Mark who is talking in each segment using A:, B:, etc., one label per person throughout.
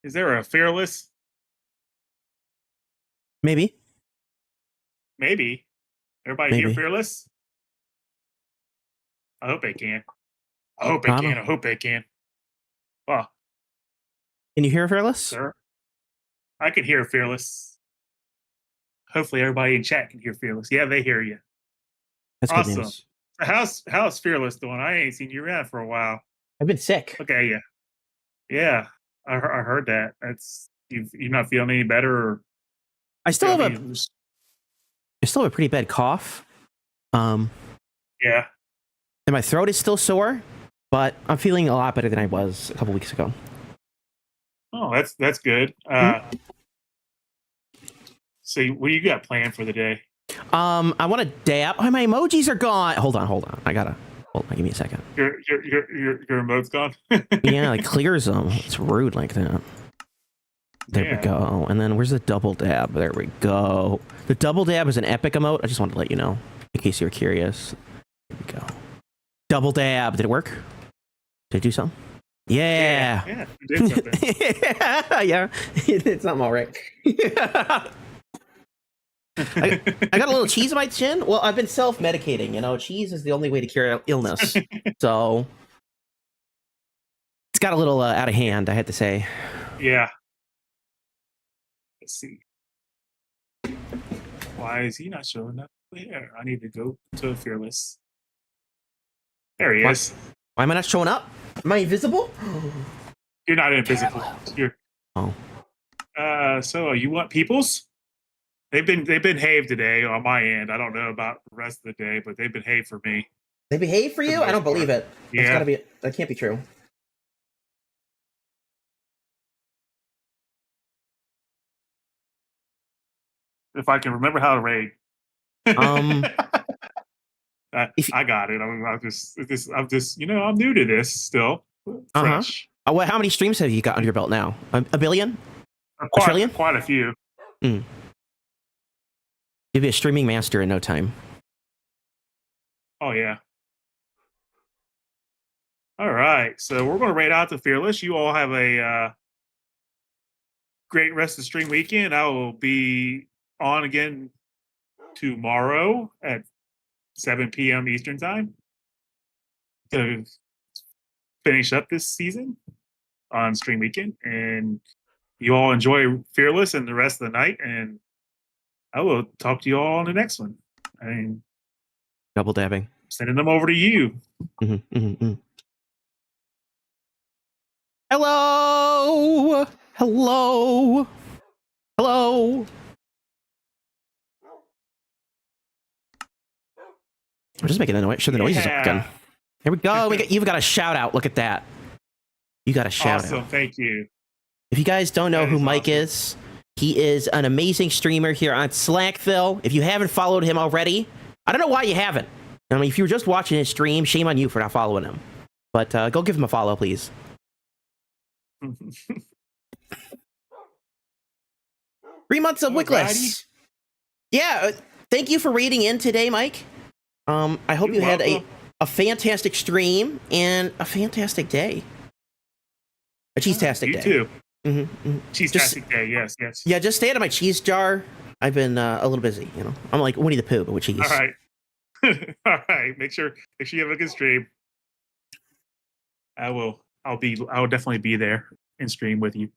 A: Is there a Fearless?
B: Maybe.
A: Maybe. Everybody hear Fearless? I hope they can. I hope they can. I hope they can. Well,
B: can you hear Fearless?
A: Sir, I can hear Fearless. Hopefully, everybody in chat can hear Fearless. Yeah, they hear you.
B: That's awesome. Good news.
A: How's Fearless doing? I ain't seen you around for a while.
B: I've been sick.
A: Okay, yeah. I heard that. That's you're not feeling any better. Or,
B: I still have a pretty bad cough.
A: Yeah.
B: And my throat is still sore, but I'm feeling a lot better than I was a couple weeks ago.
A: Oh, that's good. So what do you got planned for the day?
B: I want to dab. Oh, my emojis are gone. Hold on. I gotta. Hold on, give me a second.
A: Your emote's gone?
B: Yeah, it clears them. It's rude like that. There we go. And then where's the double dab? There we go. The double dab is an epic emote. I just wanted to let you know, in case you're curious. There we go. Double dab. Did it work? Did it do something? Yeah.
A: Yeah, it did something.
B: Yeah. It did something all right. I got a little cheese on my chin. Well, I've been self-medicating. You know, cheese is the only way to cure illness. So it's got a little out of hand, I had to say.
A: Yeah. Let's see. Why is he not showing up here? I need to go to Fearless. There he is.
B: Why am I not showing up? Am I invisible?
A: You're not invisible. You're.
B: Oh.
A: So you want peoples? They've behaved today on my end. I don't know about the rest of the day, but they've behaved for me.
B: They behaved for you? I don't believe it.
A: Yeah.
B: That can't be true.
A: If I can remember how to raid. I got it. I'm just, I'm new to this still. Fresh.
B: Well, how many streams have you got under your belt now? A billion? A trillion?
A: Quite a few.
B: You'll be a streaming master in no time.
A: Oh, yeah. All right. So we're going to raid out the Fearless. You all have a great rest of the stream weekend. I will be on again tomorrow at 7 p.m. Eastern time to finish up this season on stream weekend. And you all enjoy Fearless and the rest of the night. And I will talk to you all on the next one. I mean,
B: double dabbing.
A: Sending them over to you.
B: Hello. Hello. Hello. I'm just making the noise. Sure, the noise is working. Here we go. You've got a shout out. Look at that. You got a shout out.
A: Awesome. Thank you.
B: If you guys don't know who Mike is, he is an amazing streamer here on SlackVille. If you haven't followed him already, I don't know why you haven't. I mean, if you were just watching his stream, shame on you for not following him. But go give him a follow, please. 3 months of Wickless. Yeah, thank you for raiding in today, Mike. I hope you had a fantastic stream and a fantastic day. A cheese-tastic day.
A: You too. Cheese-tastic day, yes.
B: Yeah, just stay out of my cheese jar. I've been a little busy, you know. I'm like Winnie the Pooh, but with cheese.
A: All right. All right. Make sure you have a good stream. I'll definitely be there in stream with you.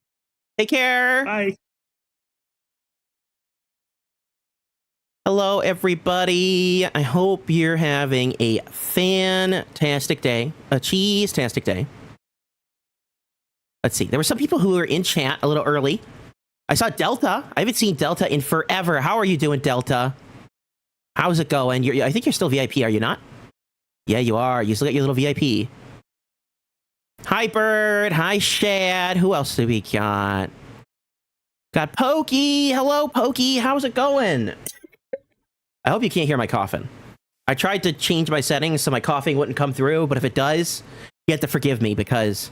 B: Take care.
A: Bye.
B: Hello, everybody. I hope you're having a fantastic day. A cheese-tastic day. Let's see. There were some people who were in chat a little early. I saw Delta. I haven't seen Delta in forever. How are you doing, Delta? How's it going? I think you're still VIP, are you not? Yeah, you are. You still got your little VIP. Hi, Bird. Hi, Shad. Who else do we got? Got Pokey. Hello, Pokey. How's it going? I hope you can't hear my coughing. I tried to change my settings so my coughing wouldn't come through, but if it does, you have to forgive me because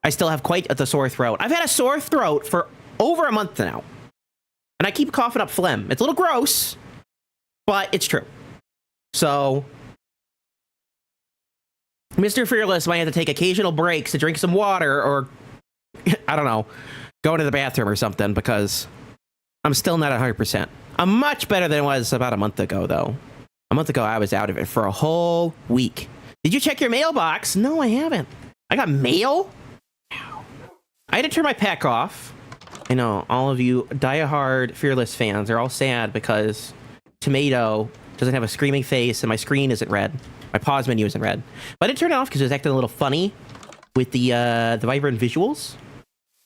B: I still have quite the sore throat. I've had a sore throat for over a month now, and I keep coughing up phlegm. It's a little gross, but it's true. So, Mr. Fearless might have to take occasional breaks to drink some water or I don't know, go to the bathroom or something, because I'm still not 100%. I'm much better than it was about a month ago, though. A month ago, I was out of it for a whole week. Did you check your mailbox? No, I haven't. I got mail? I had to turn my pack off. I know, all of you diehard Fearless fans are all sad because Tomato doesn't have a screaming face and my screen isn't red. My pause menu isn't red. But I didn't turn it off because it was acting a little funny with the vibrant visuals.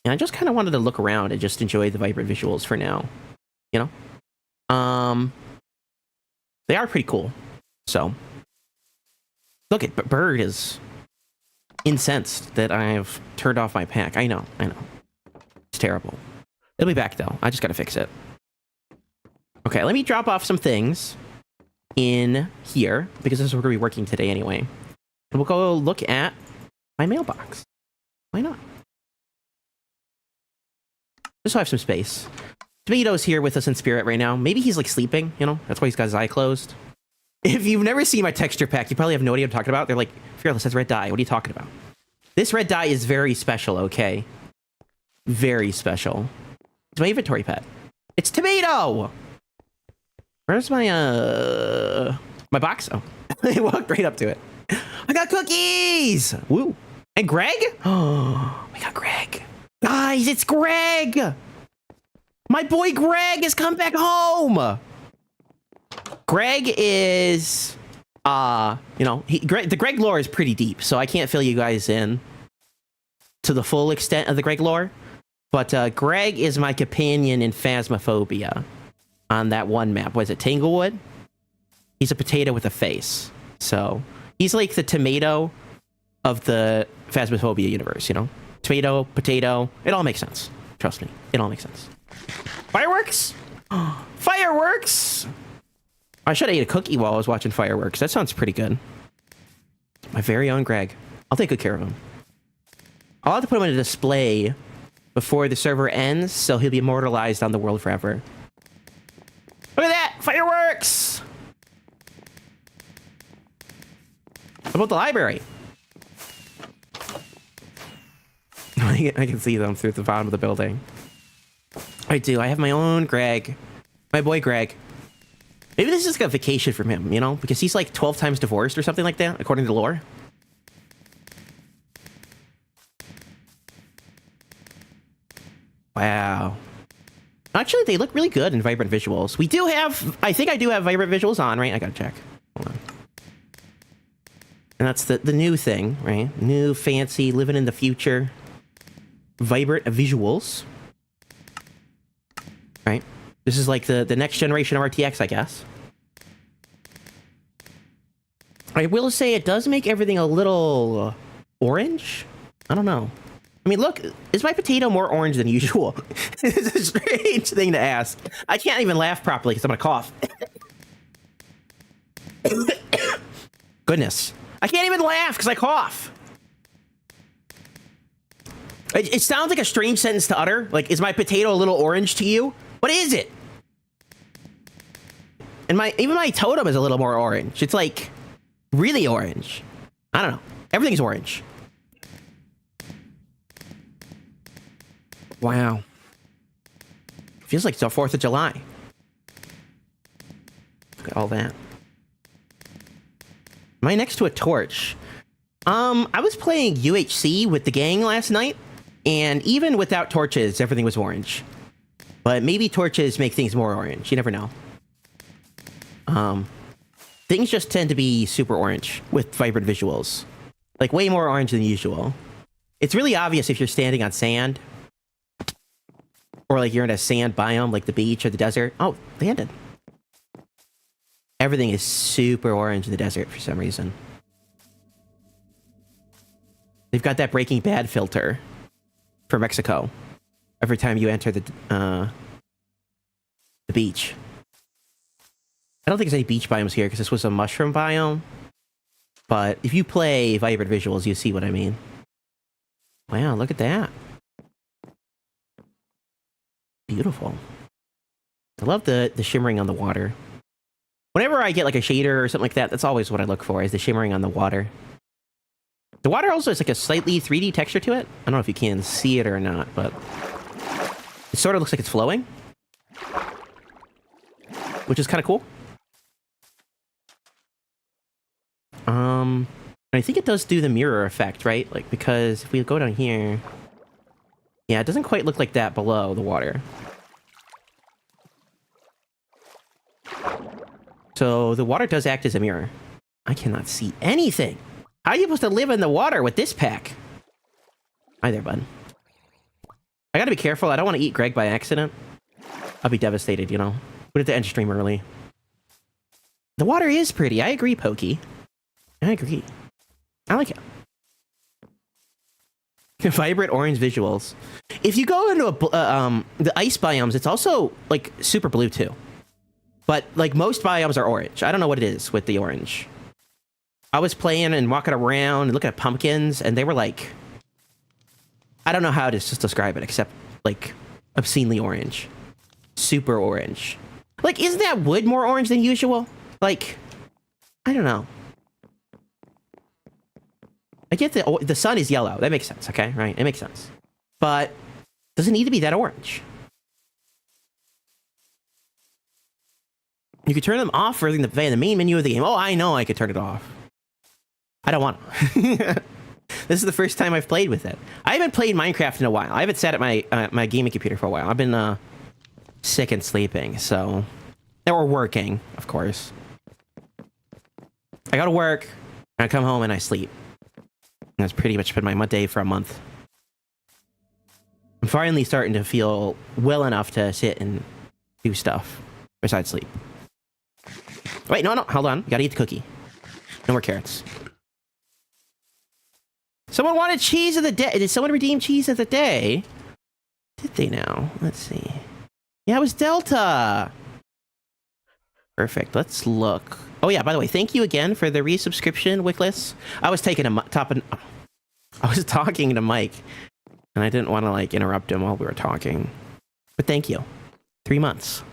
B: And I just kind of wanted to look around and just enjoy the vibrant visuals for now. You know? They are pretty cool. So. Look at Bird is incensed that I've turned off my pack. I know. It's terrible. It'll be back though. I just gotta fix it. Okay, let me drop off some things in here, because this is where we're gonna be working today anyway. And we'll go look at my mailbox. Why not? Just so I have some space. Tomato's here with us in spirit right now. Maybe he's like sleeping, you know? That's why he's got his eye closed. If you've never seen my texture pack, you probably have no idea what I'm talking about. They're like, Fearless has red dye. What are you talking about? This red dye is very special, okay? Very special. It's my inventory pet. It's Tomato! Where's my, my box? Oh, I walked right up to it. I got cookies! Woo! And Greg? Oh, we got Greg. Guys, it's Greg! My boy Greg has come back home! Greg is, you know, the Greg lore is pretty deep, so I can't fill you guys in to the full extent of the Greg lore. But Greg is my companion in Phasmophobia on that one map. Was it Tanglewood? He's a potato with a face. So he's like the Tomato of the Phasmophobia universe, you know? Tomato, potato, it all makes sense. Trust me, it all makes sense. Fireworks? Fireworks! I should have ate a cookie while I was watching fireworks. That sounds pretty good. My very own Greg. I'll take good care of him. I'll have to put him on a display before the server ends, so he'll be immortalized on the world forever. Look at that! Fireworks! How about the library? I can see them through the bottom of the building. I do. I have my own Greg. My boy Greg. Maybe this is like a vacation from him, you know? Because he's like 12 times divorced or something like that, according to lore. Wow. Actually, they look really good in vibrant visuals. We do have... I think I do have vibrant visuals on, right? I gotta check. Hold on. And that's the new thing, right? New, fancy, living in the future. Vibrant visuals. Right? This is like the next generation of RTX, I guess. I will say it does make everything a little orange. I don't know. I mean, look, is my potato more orange than usual? It's a strange thing to ask. I can't even laugh properly because I'm gonna cough. Goodness. I can't even laugh because I cough. It sounds like a strange sentence to utter. Like, is my potato a little orange to you? What is it? And even my totem is a little more orange. It's like really orange. I don't know. Everything's orange. Wow. Feels like it's the 4th of July. Look at all that. Am I next to a torch? I was playing UHC with the gang last night, and even without torches, everything was orange. But maybe torches make things more orange. You never know. Things just tend to be super orange with vibrant visuals. Like, way more orange than usual. It's really obvious if you're standing on sand. Or, like, you're in a sand biome, like the beach or the desert. Oh, they ended. Everything is super orange in the desert for some reason. They've got that Breaking Bad filter for Mexico. Every time you enter the beach. I don't think there's any beach biomes here because this was a mushroom biome. But if you play vibrant visuals, you see what I mean. Wow, look at that. Beautiful. I love the shimmering on the water. Whenever I get like a shader or something like that, that's always what I look for, is the shimmering on the water. The water also has like a slightly 3D texture to it. I don't know if you can see it or not, but it sort of looks like it's flowing, which is kind of cool. I think it does do the mirror effect, right? Like, because if we go down here, yeah, it doesn't quite look like that below the water. So the water does act as a mirror. I cannot see anything. How are you supposed to live in the water with this pack? Hi there, bud. I gotta be careful. I don't want to eat Greg by accident. I'll be devastated, you know. Put it to end stream early. The water is pretty. I agree, Pokey. I agree. I like it. Vibrant orange visuals. If you go into the ice biomes, it's also like super blue too. But like most biomes are orange. I don't know what it is with the orange. I was playing and walking around and looking at pumpkins, and they were like, I don't know how to just describe it except like obscenely orange, super orange. Like, isn't that wood more orange than usual? Like, I don't know. I get the sun is yellow. That makes sense, okay? Right? It makes sense. But does it need to be that orange? You could turn them off for the main menu of the game. Oh, I know I could turn it off. I don't want to. This is the first time I've played with it. I haven't played Minecraft in a while. I haven't sat at my gaming computer for a while. I've been sick and sleeping, so... Or working, of course. I go to work, and I come home and I sleep. And that's pretty much been my day for a month. I'm finally starting to feel well enough to sit and do stuff besides sleep. Wait, no, hold on. You gotta eat the cookie. No more carrots. Someone wanted cheese of the day. Did someone redeem cheese of the day? Did they now? Let's see. Yeah, it was Delta. Perfect. Let's look. Oh yeah, by the way, thank you again for the resubscription, Wickless. I was talking to Mike, and I didn't want to like interrupt him while we were talking. But thank you. 3 months.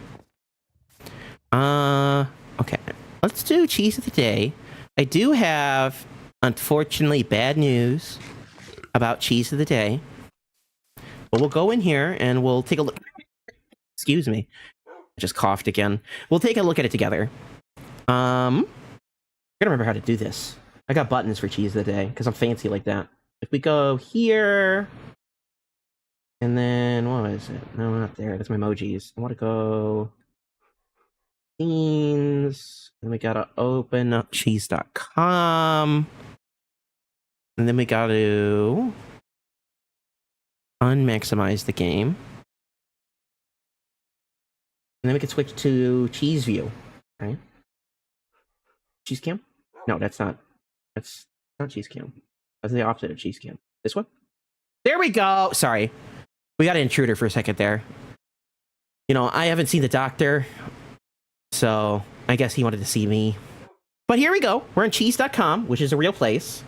B: Okay. Let's do cheese of the day. I do have, unfortunately, bad news about cheese of the day. But we'll go in here and we'll take a look. Excuse me. I just coughed again. We'll take a look at it together. I gotta remember how to do this. I got buttons for cheese of the day because I'm fancy like that. If we go here, and then what is it? No, not there. That's my emojis. I want to go scenes. And we gotta open up cheese.com, and then we gotta unmaximize the game, and then we can switch to cheese view. Right? Cheese cam? No, that's not cheese cam. That's the opposite of cheese cam. This one? There we go! Sorry. We got an intruder for a second there. You know, I haven't seen the doctor, so I guess he wanted to see me. But here we go. We're on cheese.com, which is a real place.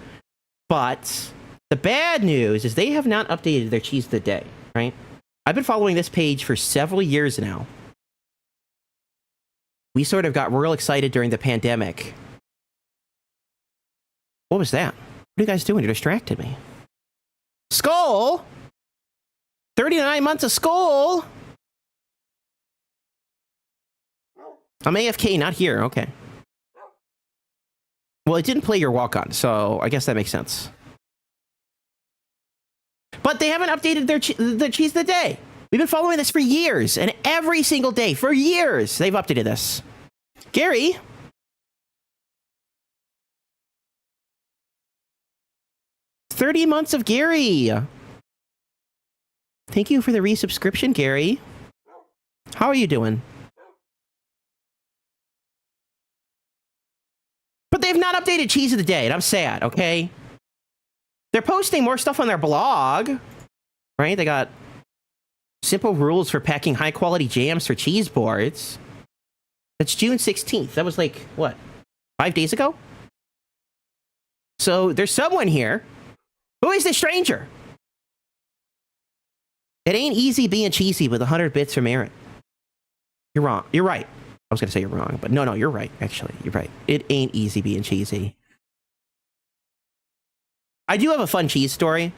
B: But the bad news is they have not updated their cheese of the day, right? I've been following this page for several years now. We sort of got real excited during the pandemic. What was that? What are you guys doing? You distracted me. Sköll! 39 months of Sköll! I'm AFK, not here. Okay. Well, it didn't play your walk-on, so I guess that makes sense. But they haven't updated the cheese of the day. We've been following this for years, and every single day, for years, they've updated this. Gary? 30 months of Gary. Thank you for the resubscription, Gary. How are you doing? But they've not updated cheese of the day, and I'm sad, okay? They're posting more stuff on their blog, right? They got simple rules for packing high-quality jams for cheese boards. That's June 16th. That was like, what, 5 days ago? So there's someone here. Who is this stranger? It ain't easy being cheesy with 100 bits from Aaron. You're wrong. You're right. I was going to say you're wrong, but no, you're right, actually. You're right. It ain't easy being cheesy. I do have a fun cheese story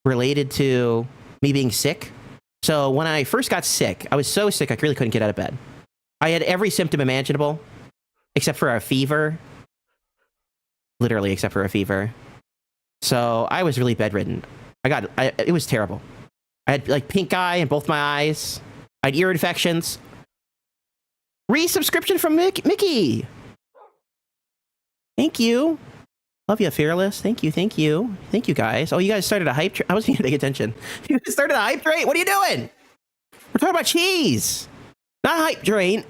B: related to me being sick. So when I first got sick, I was so sick I really couldn't get out of bed. I had every symptom imaginable, except for a fever. Literally, except for a fever. So I was really bedridden. It was terrible. I had like pink eye in both my eyes. I had ear infections. Resubscription from Mickey. Thank you. Love you, Fearless. Thank you, thank you. Thank you, guys. Oh, you guys started a hype train. I wasn't even paying attention. You guys started a hype train? What are you doing? We're talking about cheese. Not a hype train.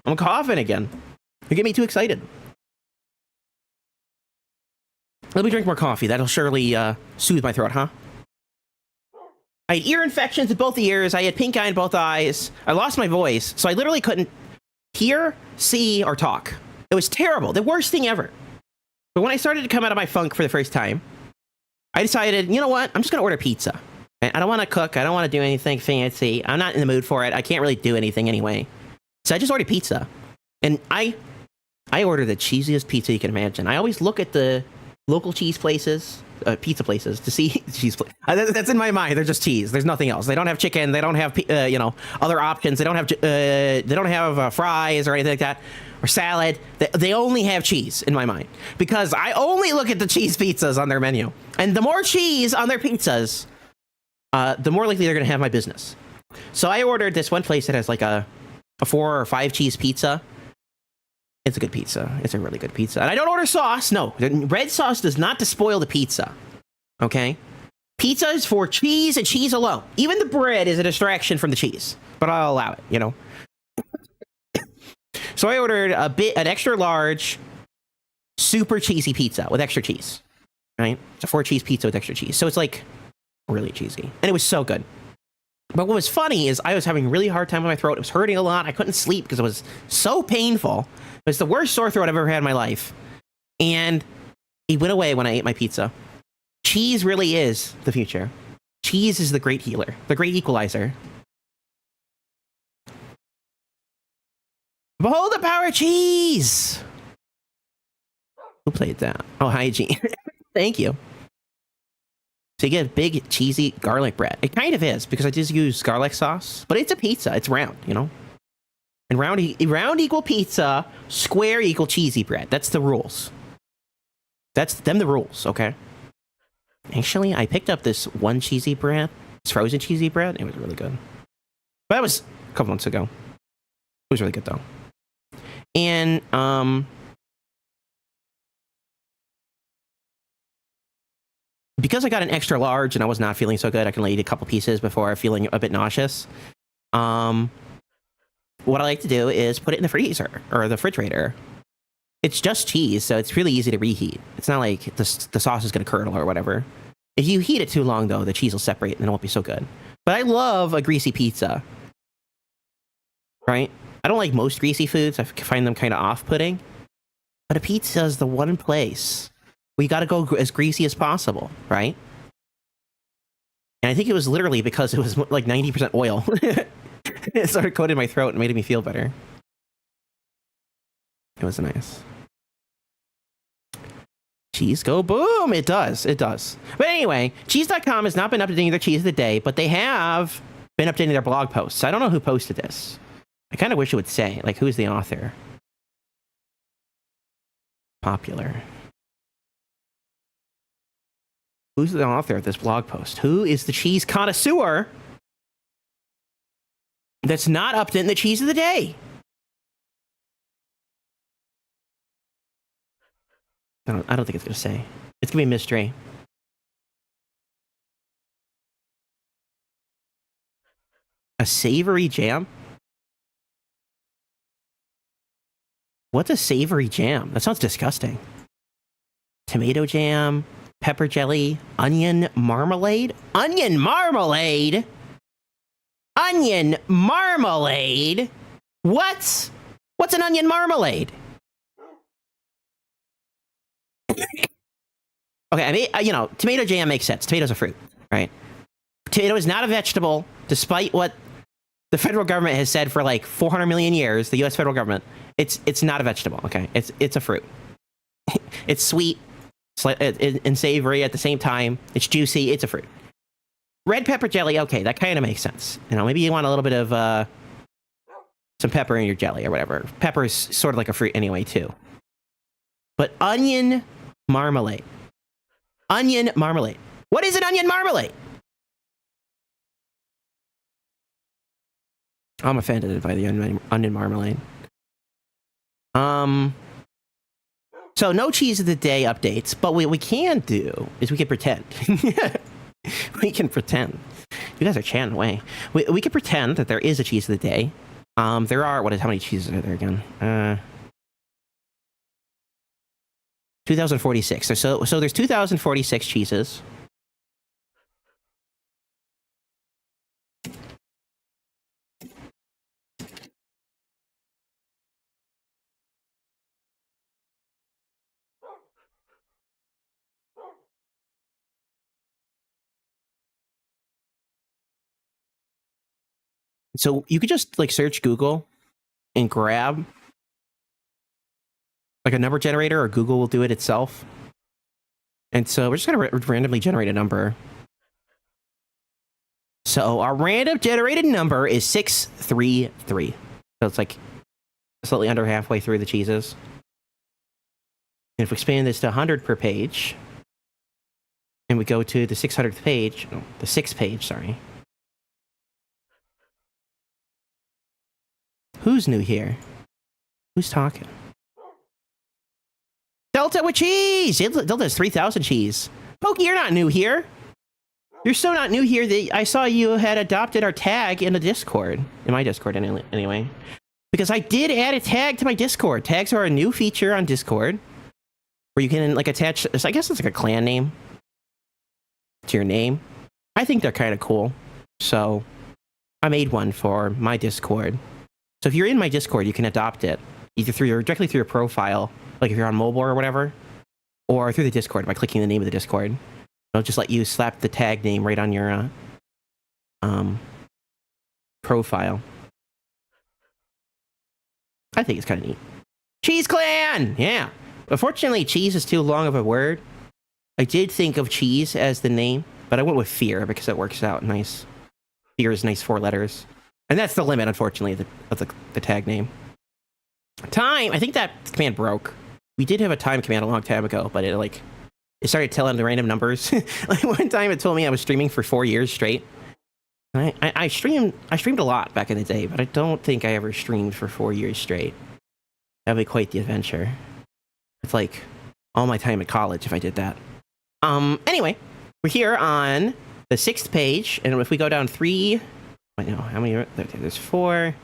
B: I'm coughing again. You get me too excited. Let me drink more coffee. That'll surely soothe my throat, huh? I had ear infections in both the ears. I had pink eye in both eyes. I lost my voice, so I literally couldn't hear, see, or talk. It was terrible. The worst thing ever. But when I started to come out of my funk for the first time, I decided, you know what? I'm just going to order pizza. I don't want to cook. I don't want to do anything fancy. I'm not in the mood for it. I can't really do anything anyway. So I just ordered pizza. And I ordered the cheesiest pizza you can imagine. I always look at the local cheese places, pizza places, to see cheese. That's in my mind. They're just cheese. There's nothing else. They don't have chicken. They don't have other options. They don't have fries or anything like that, or salad. They only have cheese in my mind, because I only look at the cheese pizzas on their menu. And the more cheese on their pizzas, the more likely they're going to have my business. So I ordered this one place that has like a 4 or 5 cheese pizza. It's a good pizza. It's a really good pizza. And I don't order sauce. No, red sauce does not spoil the pizza. Okay? Pizza is for cheese and cheese alone. Even the bread is a distraction from the cheese, but I'll allow it, you know? So I ordered an extra large, super cheesy pizza with extra cheese, right? It's a 4 cheese pizza with extra cheese. So it's like really cheesy. And it was so good. But what was funny is I was having a really hard time with my throat. It was hurting a lot. I couldn't sleep because it was so painful. It was the worst sore throat I've ever had in my life. And it went away when I ate my pizza. Cheese really is the future. Cheese is the great healer, the great equalizer. Behold the power of cheese! Who played that? Oh, hygiene. Thank you. So you get big, cheesy garlic bread. It kind of is, because I just use garlic sauce. But it's a pizza. It's round, you know? And round equal pizza, square equal cheesy bread. That's the rules. That's them the rules, okay? Actually, I picked up this one cheesy bread. It's frozen cheesy bread. It was really good. But that was a couple months ago. It was really good, though. And, because I got an extra large and I was not feeling so good, I can only eat a couple pieces before feeling a bit nauseous. What I like to do is put it in the freezer or the refrigerator. It's just cheese, so it's really easy to reheat. It's not like the sauce is going to curdle or whatever. If you heat it too long, though, the cheese will separate and it won't be so good. But I love a greasy pizza. Right? I don't like most greasy foods. I find them kind of off-putting. But a pizza is the one place where you got to go as greasy as possible, right? And I think it was literally because it was like 90% oil. It started coating my throat and made me feel better. It was nice. Cheese go boom! It does. It does. But anyway, cheese.com has not been updating their cheese of the day, but they have been updating their blog posts. I don't know who posted this. I kind of wish it would say, like, who's the author? Popular. Who's the author of this blog post? Who is the cheese connoisseur that's not updating the cheese of the day? I don't think it's going to say. It's going to be a mystery. A savory jam? What's a savory jam? That sounds disgusting. Tomato jam, pepper jelly, onion marmalade? Onion marmalade? Onion marmalade? What? What's an onion marmalade? Okay, I mean, you know, tomato jam makes sense. Tomato's a fruit, right? Tomato is not a vegetable, despite what the federal government has said for like 400 million years. The U.S. federal government, it's not a vegetable. Okay, it's a fruit. It's sweet. and savory at the same time. It's juicy. It's a fruit. Red pepper jelly. Okay, that kind of makes sense. You know, maybe you want a little bit of some pepper in your jelly or whatever. Pepper is sort of like a fruit anyway, too. But onion marmalade. Onion marmalade. What is an onion marmalade? I'm offended by the onion marmalade. So no cheese of the day updates, but what we can do is we can pretend. We can pretend. You guys are chatting away. We can pretend that there is a cheese of the day. There are, how many cheeses are there again? 2046. So there's 2046 cheeses. So you could just like search Google and grab like a number generator, or Google will do it itself. And so we're just going to randomly generate a number. So our random generated number is 633. So it's like slightly under halfway through the cheeses. And if we expand this to 100 per page, and we go to the 600th page, no, the 6th page, sorry. Who's new here? Who's talking? Delta with cheese! Delta has 3,000 cheese. Pokey, you're not new here. You're so not new here that I saw you had adopted our tag in the Discord. In my Discord, anyway. Because I did add a tag to my Discord. Tags are a new feature on Discord. Where you can, like, attach... I guess it's like a clan name. To your name. I think they're kind of cool. So, I made one for my Discord. So if you're in my Discord, you can adopt it. Either directly through your profile, like if you're on mobile or whatever, or through the Discord by clicking the name of the Discord. It'll just let you slap the tag name right on your profile. I think it's kind of neat. Cheese Clan! Yeah. Unfortunately, cheese is too long of a word. I did think of cheese as the name, but I went with fear because it works out nice. Fear is nice 4 letters. And that's the limit, unfortunately, of the tag name. Time, I think that command broke. We did have a time command a long time ago, but it started telling the random numbers. Like one time it told me I was streaming for 4 years straight. And I streamed a lot back in the day, but I don't think I ever streamed for 4 years straight. That'd be quite the adventure. It's like all my time at college if I did that. Anyway, we're here on the 6th page, and if we go down 3... Wait, no, how many? There's 4.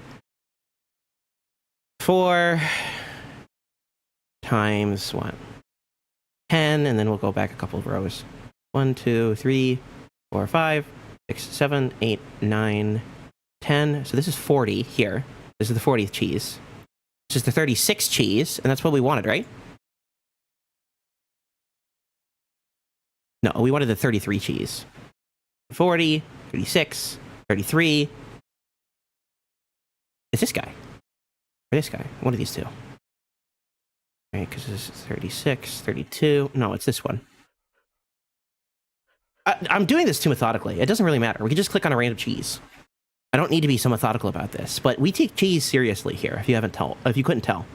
B: 4 times what? 10, and then we'll go back a couple of rows. 1, 2, 3, 4, 5, 6, 7, 8, 9, 10. So this is 40 here. This is the 40th cheese. This is the 36th cheese, and that's what we wanted, right? No, we wanted the 33 cheese. 40, 36, 33. It's this guy. Or this guy. One of these two. Right, because this is 36, 32. No, it's this one. I'm doing this too methodically. It doesn't really matter. We can just click on a random cheese. I don't need to be so methodical about this, but we take cheese seriously here, if you couldn't tell.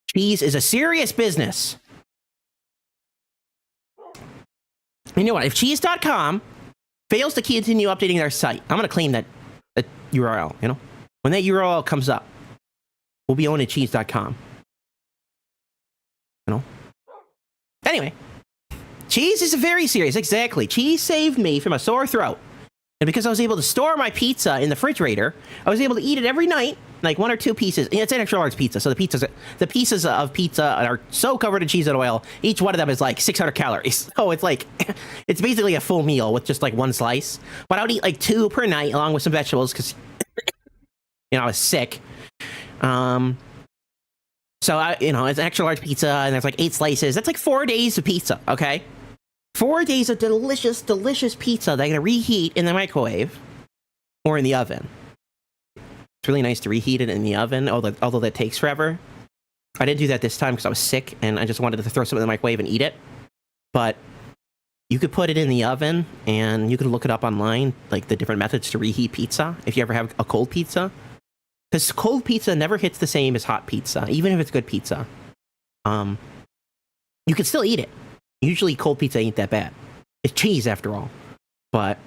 B: Cheese is a serious business. You know what? If cheese.com fails to continue updating their site, I'm going to claim that URL, you know? When that URL comes up, we'll be owning cheese.com. You know? Anyway, cheese is very serious. Exactly. Cheese saved me from a sore throat. And because I was able to store my pizza in the refrigerator, I was able to eat it every night, like 1 or 2 pieces. It's an extra large pizza, so the pieces of pizza are so covered in cheese and oil, each one of them is like 600 calories. So it's like, it's basically a full meal with just like 1 slice. But I would eat like 2 per night along with some vegetables because, you know, I was sick. So it's an extra large pizza and there's like 8 slices. That's like 4 days of pizza, okay? 4 days of delicious, delicious pizza that I'm going to reheat in the microwave or in the oven. It's really nice to reheat it in the oven, although that takes forever. I didn't do that this time because I was sick and I just wanted to throw something in the microwave and eat it. But you could put it in the oven and you can look it up online, like the different methods to reheat pizza if you ever have a cold pizza. Because cold pizza never hits the same as hot pizza, even if it's good pizza. You can still eat it. Usually cold pizza ain't that bad. It's cheese after all. But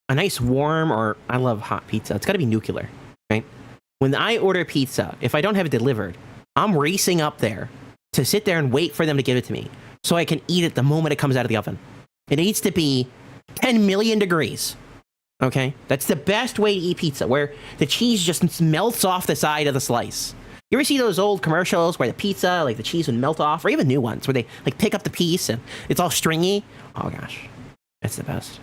B: a nice warm, or I love hot pizza. It's got to be nuclear, right? When I order pizza, if I don't have it delivered, I'm racing up there to sit there and wait for them to give it to me so I can eat it the moment it comes out of the oven. It needs to be 10 million degrees. Okay? That's the best way to eat pizza, where the cheese just melts off the side of the slice. You ever see those old commercials where the pizza, like the cheese would melt off, or even new ones where they like pick up the piece and it's all stringy? Oh gosh, that's the best.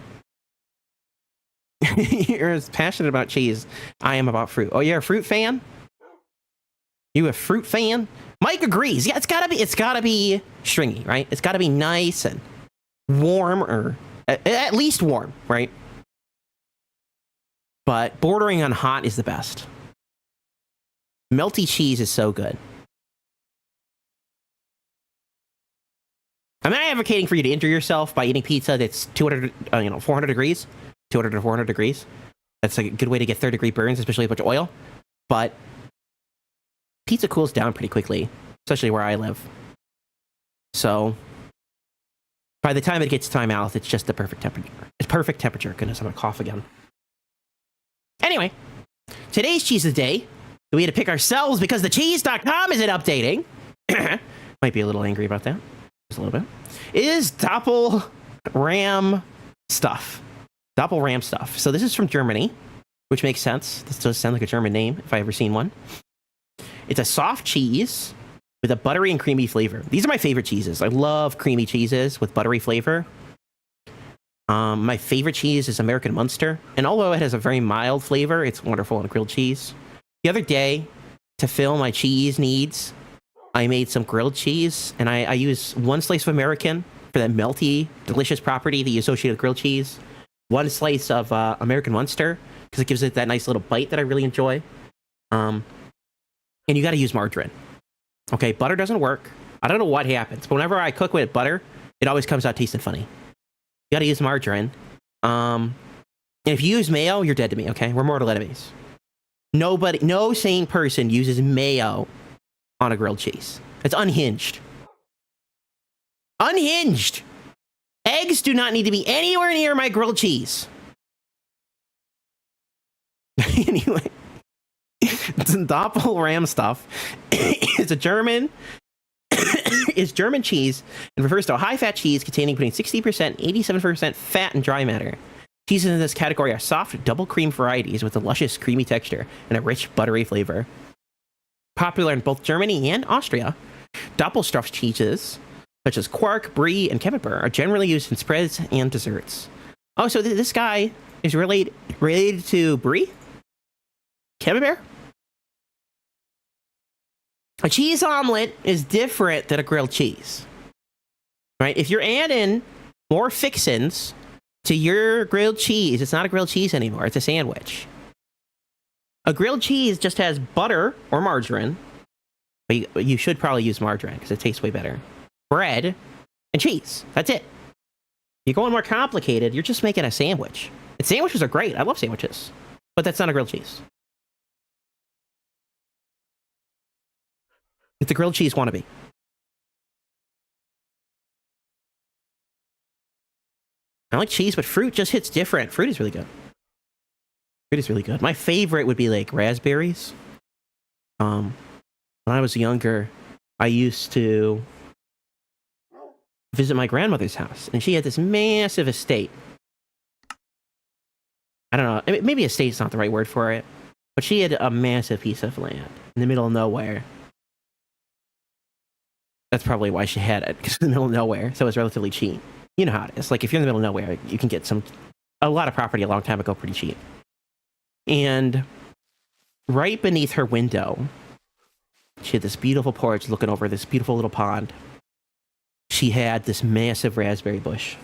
B: You're as passionate about cheese I am about fruit. Oh, you're a fruit fan? You a fruit fan? Mike agrees. Yeah, it's gotta be stringy, right? It's gotta be nice and warm, or at least warm, right? But bordering on hot is the best. Melty cheese is so good. I'm not advocating for you to injure yourself by eating pizza that's 400 degrees. 200 to 400 degrees. That's a good way to get third-degree burns, especially with a bunch of oil. But pizza cools down pretty quickly, especially where I live. So by the time it gets to my mouth, it's just the perfect temperature. It's perfect temperature. Goodness, I'm gonna cough again. Anyway, today's cheese of the day, we had to pick ourselves because the cheese.com isn't updating. Might be a little angry about that. Just a little bit. Is Doppel-Ram stuff. Doppel-Ram stuff. So this is from Germany, which makes sense. This does sound like a German name if I've ever seen one. It's a soft cheese with a buttery and creamy flavor. These are my favorite cheeses. I love creamy cheeses with buttery flavor. My favorite cheese is American Munster. And although it has a very mild flavor, it's wonderful on grilled cheese. The other day, to fill my cheese needs, I made some grilled cheese, and I use one slice of American for that melty, delicious property that you associate with grilled cheese. One slice of American Munster, because it gives it that nice little bite that I really enjoy. And you got to use margarine. Okay, butter doesn't work. I don't know what happens, but whenever I cook with butter, it always comes out tasting funny. You got to use margarine. And if you use mayo, you're dead to me, okay? We're mortal enemies. No sane person uses mayo on a grilled cheese. It's unhinged. Unhinged! Eggs do not need to be anywhere near my grilled cheese. Anyway, it's Doppel-Ram stuff. It's a German. It's German cheese and refers to a high-fat cheese containing between 60% and 87% fat and dry matter. Cheeses in this category are soft, double cream varieties with a luscious, creamy texture and a rich, buttery flavor. Popular in both Germany and Austria, Doppelstuffed cheeses, such as quark, brie, and camembert, are generally used in spreads and desserts. Oh, so this guy is related to brie? Camembert? A cheese omelet is different than a grilled cheese. Right? If you're adding more fixins to your grilled cheese, it's not a grilled cheese anymore. It's a sandwich. A grilled cheese just has butter or margarine. But you should probably use margarine because it tastes way better. Bread and cheese. That's it. You're going more complicated, you're just making a sandwich. And sandwiches are great. I love sandwiches. But that's not a grilled cheese. It's a grilled cheese wannabe. I like cheese, but fruit just hits different. Fruit is really good. Fruit is really good. My favorite would be like raspberries. When I was younger, I used to visit my grandmother's house, and she had this massive estate. I don't know, maybe estate's not the right word for it, but she had a massive piece of land in the middle of nowhere. That's probably why she had it, because it's in the middle of nowhere, so it was relatively cheap. You know how it is. Like, if you're in the middle of nowhere, you can get a lot of property a long time ago pretty cheap. And right beneath her window, she had this beautiful porch looking over this beautiful little pond. She had this massive raspberry bush.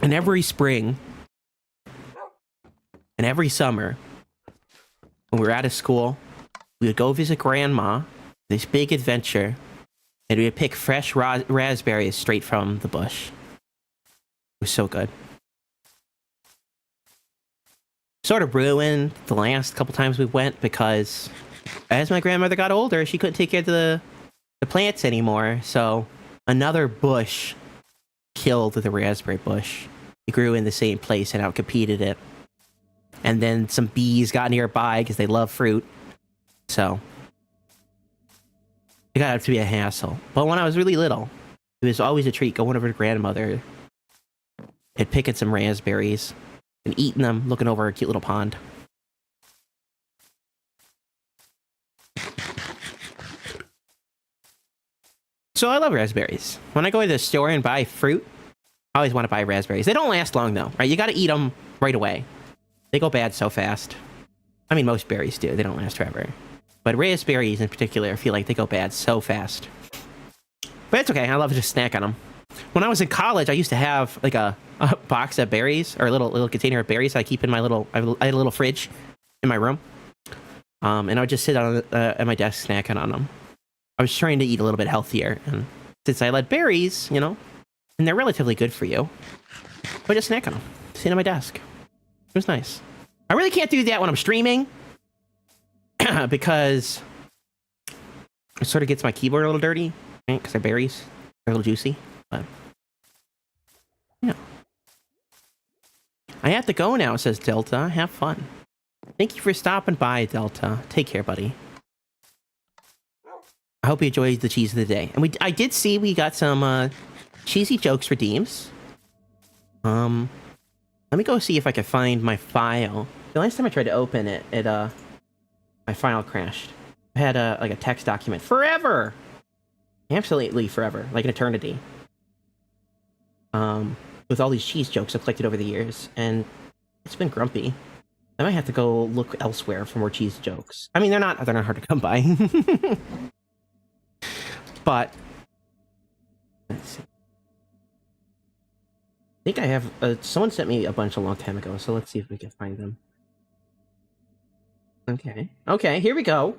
B: And every spring and every summer, when we were out of school We would go visit Grandma, this big adventure, and we would pick fresh raspberries straight from the bush. It was so good. Sort of ruined the last couple times we went because as my grandmother got older, she couldn't take care of the plants anymore. So another bush killed the raspberry bush. It grew in the same place and outcompeted it. And then some bees got nearby because they love fruit. So it got to be a hassle. But when I was really little, it was always a treat going over to grandmother and picking some raspberries and eating them, looking over a cute little pond. So I love raspberries. When I go to the store and buy fruit, I always want to buy raspberries. They don't last long though, right? You got to eat them right away. They go bad so fast. I mean, most berries do. They don't last forever. But raspberries in particular, I feel like they go bad so fast. But it's okay. I love to just snack on them. When I was in college, I used to have like a box of berries, or a little container of berries I keep in my little... I had a little fridge in my room. And I would just sit on at my desk snacking on them. I was trying to eat a little bit healthier. And since I like berries, you know, and they're relatively good for you, I just snack on them. Sit on my desk. It was nice. I really can't do that when I'm streaming because it sort of gets my keyboard a little dirty, right? Because they're berries. They're a little juicy, but yeah. I have to go now, says Delta. Have fun. Thank you for stopping by, Delta. Take care, buddy. I hope you enjoyed the cheese of the day. And I did see we got some cheesy jokes redeems. Let me go see if I can find my file. The last time I tried to open it, my file crashed. I had like a text document forever, absolutely forever, like an eternity. With all these cheese jokes I've collected over the years, and it's been grumpy. I might have to go look elsewhere for more cheese jokes. I mean, they're not hard to come by. But let's see. I think I have someone sent me a bunch a long time ago, so let's see if we can find them. Okay, here we go.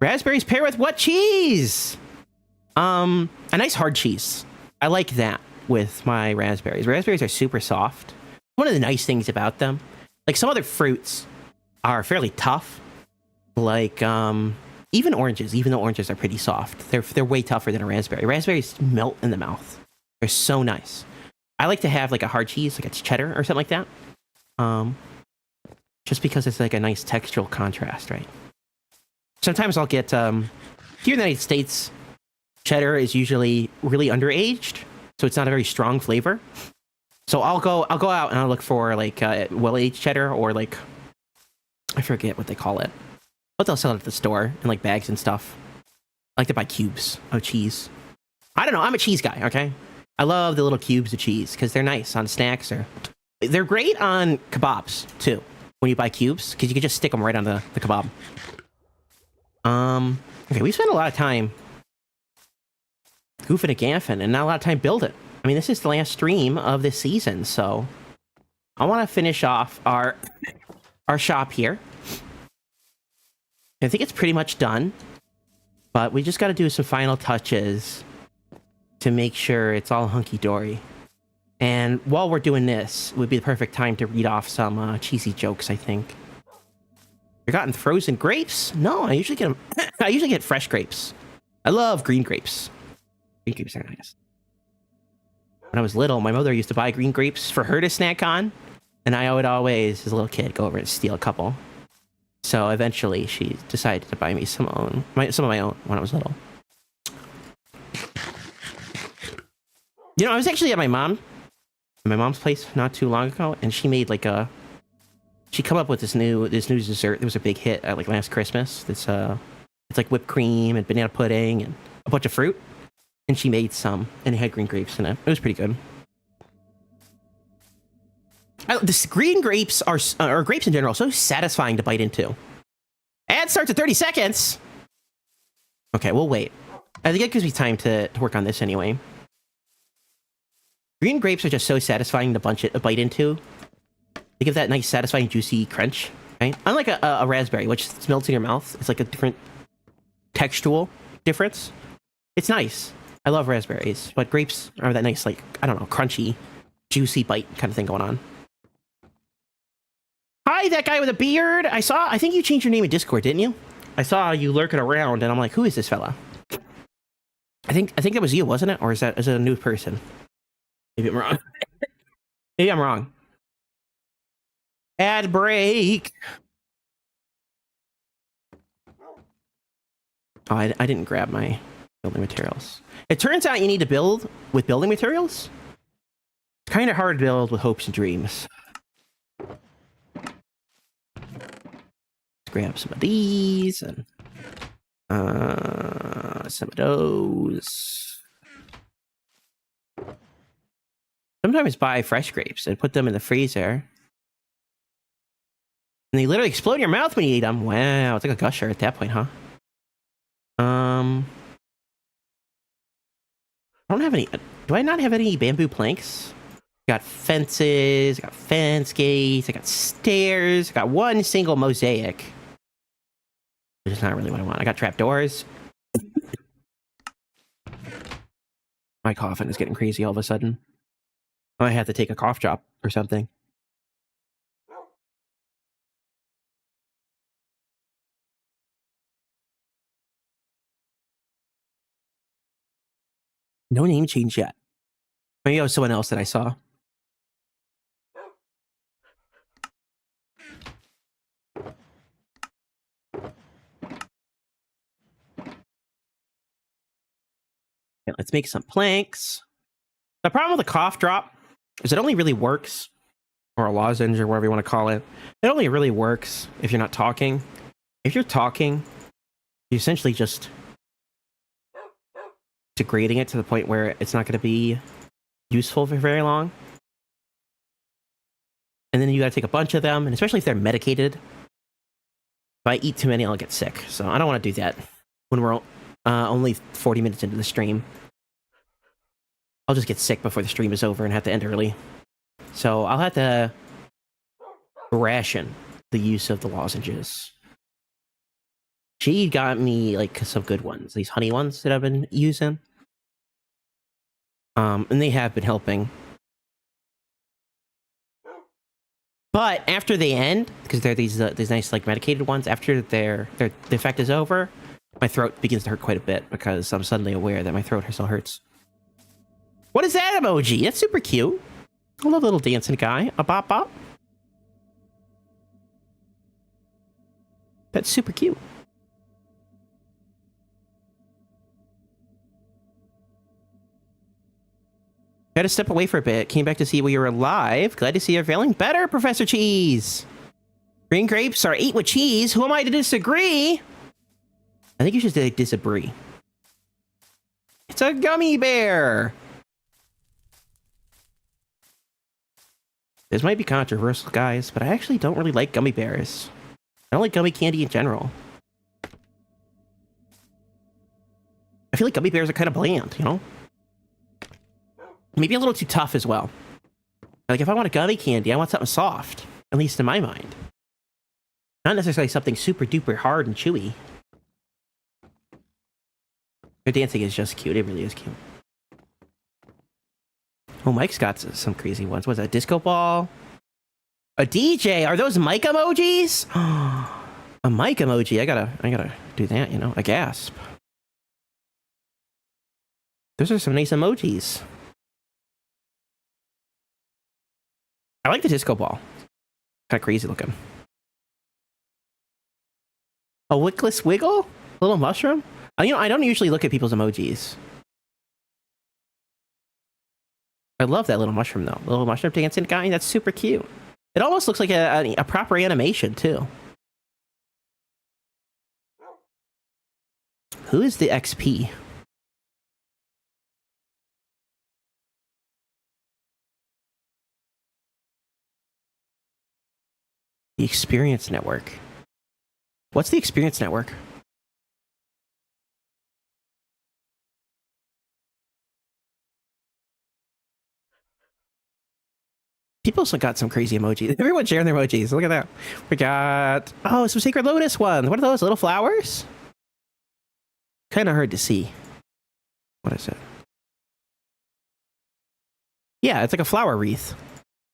B: Raspberries pair with what cheese? A nice hard cheese. I like that with my raspberries. Raspberries are super soft. One of the nice things about them, like some other fruits are fairly tough, like even oranges. Even though oranges are pretty soft, they're way tougher than a raspberry. Raspberries melt in the mouth. They're so nice. I like to have like a hard cheese, like a cheddar or something like that, just because it's like a nice textural contrast, right? Sometimes I'll get here in the United States, cheddar is usually really underaged, so it's not a very strong flavor. So I'll go out and I'll look for like well-aged cheddar, or like I forget what they call it, but they'll sell it at the store in like bags and stuff. I like to buy cubes of cheese. I don't know. I'm a cheese guy. Okay, I love the little cubes of cheese because they're nice on snacks, or they're great on kebabs too. When you buy cubes, because you can just stick them right on the kebab. Okay, we spent a lot of time goofing and gaffing and not a lot of time building. I mean, this is the last stream of this season, so I want to finish off our shop here. I think it's pretty much done, but we just got to do some final touches to make sure it's all hunky-dory. And while we're doing this, would be the perfect time to read off some cheesy jokes, I think. Forgotten frozen grapes? No, I usually get them. I usually get fresh grapes. I love green grapes. Green grapes are nice. When I was little, my mother used to buy green grapes for her to snack on, and I would always, as a little kid, go over and steal a couple. So eventually, she decided to buy me some of my own when I was little. You know, I was actually at my mom's place not too long ago, and she made like she come up with this new dessert. It was a big hit at like last Christmas. It's like whipped cream and banana pudding and a bunch of fruit. And she made some, and it had green grapes in it. It was pretty good. The green grapes or grapes in general, so satisfying to bite into. Ad starts at 30 seconds. Okay, we'll wait. I think it gives me time to work on this anyway. Green grapes are just so satisfying to bite into. They give that nice, satisfying, juicy crunch. Right? Unlike a raspberry, which melts in your mouth. It's like a different textual difference. It's nice. I love raspberries, but grapes are that nice, like, I don't know, crunchy, juicy bite kind of thing going on. Hi, that guy with a beard. I think you changed your name in Discord, didn't you? I saw you lurking around, and I'm like, who is this fella? I think that was you, wasn't it? Or is it a new person? Maybe I'm wrong. Maybe I'm wrong. Ad break. Oh, I didn't grab my building materials. It turns out you need to build with building materials. It's kind of hard to build with hopes and dreams. Let's grab some of these and some of those. Sometimes buy fresh grapes and put them in the freezer. And they literally explode in your mouth when you eat them. Wow, it's like a gusher at that point, huh? I don't have any. Do I not have any bamboo planks? I got fences, I got fence gates, I got stairs, I got one single mosaic. Which is not really what I want. I got trapdoors. My coughing is getting crazy all of a sudden. I have to take a cough drop or something. No name change yet. Maybe it was someone else that I saw. Okay, let's make some planks. The problem with a cough drop is it only really works, or a lozenge or whatever you want to call it. It only really works if you're not talking. If you're talking, you're essentially just degrading it to the point where it's not going to be useful for very long. And then you got to take a bunch of them, and especially if they're medicated. If I eat too many, I'll get sick. So I don't want to do that when we're only 40 minutes into the stream. I'll just get sick before the stream is over and have to end early. So I'll have to ration the use of the lozenges. She got me like some good ones, these honey ones that I've been using. And they have been helping. But after they end, because they're these nice like medicated ones, after the effect is over, my throat begins to hurt quite a bit because I'm suddenly aware that my throat still hurts. What is that emoji? That's super cute. I love the little dancing guy. A bop bop. That's super cute. Had to step away for a bit. Came back to see we were alive. Glad to see you're feeling better, Professor Cheese. Green grapes are eat with cheese. Who am I to disagree? I think you should disagree. It's a gummy bear. This might be controversial, guys, but I actually don't really like gummy bears. I don't like gummy candy in general. I feel like gummy bears are kind of bland, you know? Maybe a little too tough as well. Like, if I want a gummy candy, I want something soft. At least in my mind. Not necessarily something super duper hard and chewy. Their dancing is just cute. It really is cute. Oh, Mike's got some crazy ones. What's that? A disco ball? A DJ? Are those mic emojis? A mic emoji. I gotta do that, you know? A gasp. Those are some nice emojis. I like the disco ball. Kind of crazy looking. A wickless wiggle? A little mushroom? You know, I don't usually look at people's emojis. I love that little mushroom, though. The little mushroom dancing guy. That's super cute. It almost looks like a proper animation, too. Who is the XP? The Experience Network. What's the Experience Network? People also got some crazy emojis. Everyone sharing their emojis. Look at that. We got, oh, some Sacred Lotus ones. What are those? Little flowers? Kind of hard to see. What is it? Yeah, it's like a flower wreath.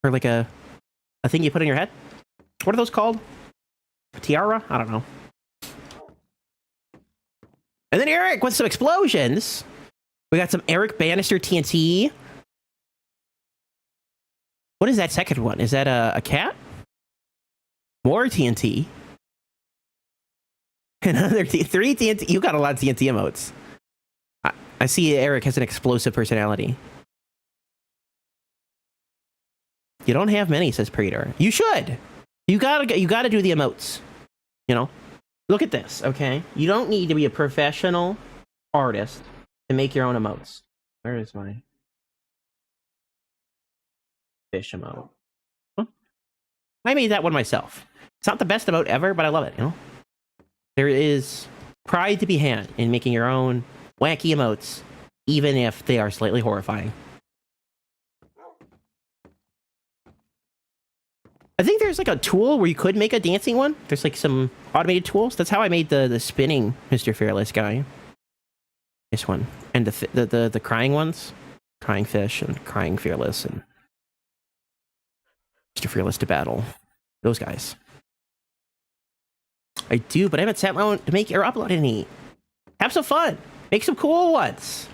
B: Or like a thing you put in your head. What are those called? A tiara? I don't know. And then Eric with some explosions. We got some Eric Bannister TNT. What is that second one? Is that a cat? More TNT. Another three TNT. You got a lot of TNT emotes. I see Eric has an explosive personality. You don't have many, says Prater. You should. You gotta do the emotes. You know? Look at this, okay? You don't need to be a professional artist to make your own emotes. Where is my fish emote? Huh? I made that one myself. It's not the best emote ever, but I love it, you know? There is pride to be had in making your own wacky emotes, even if they are slightly horrifying. I think there's like a tool where you could make a dancing one. There's like some automated tools. That's how I made the spinning MrFearless guy. This one. And the crying ones. Crying fish and crying fearless and MrFearless to battle. Those guys. I do, but I haven't sat down to make or upload any. Have some fun. Make some cool ones.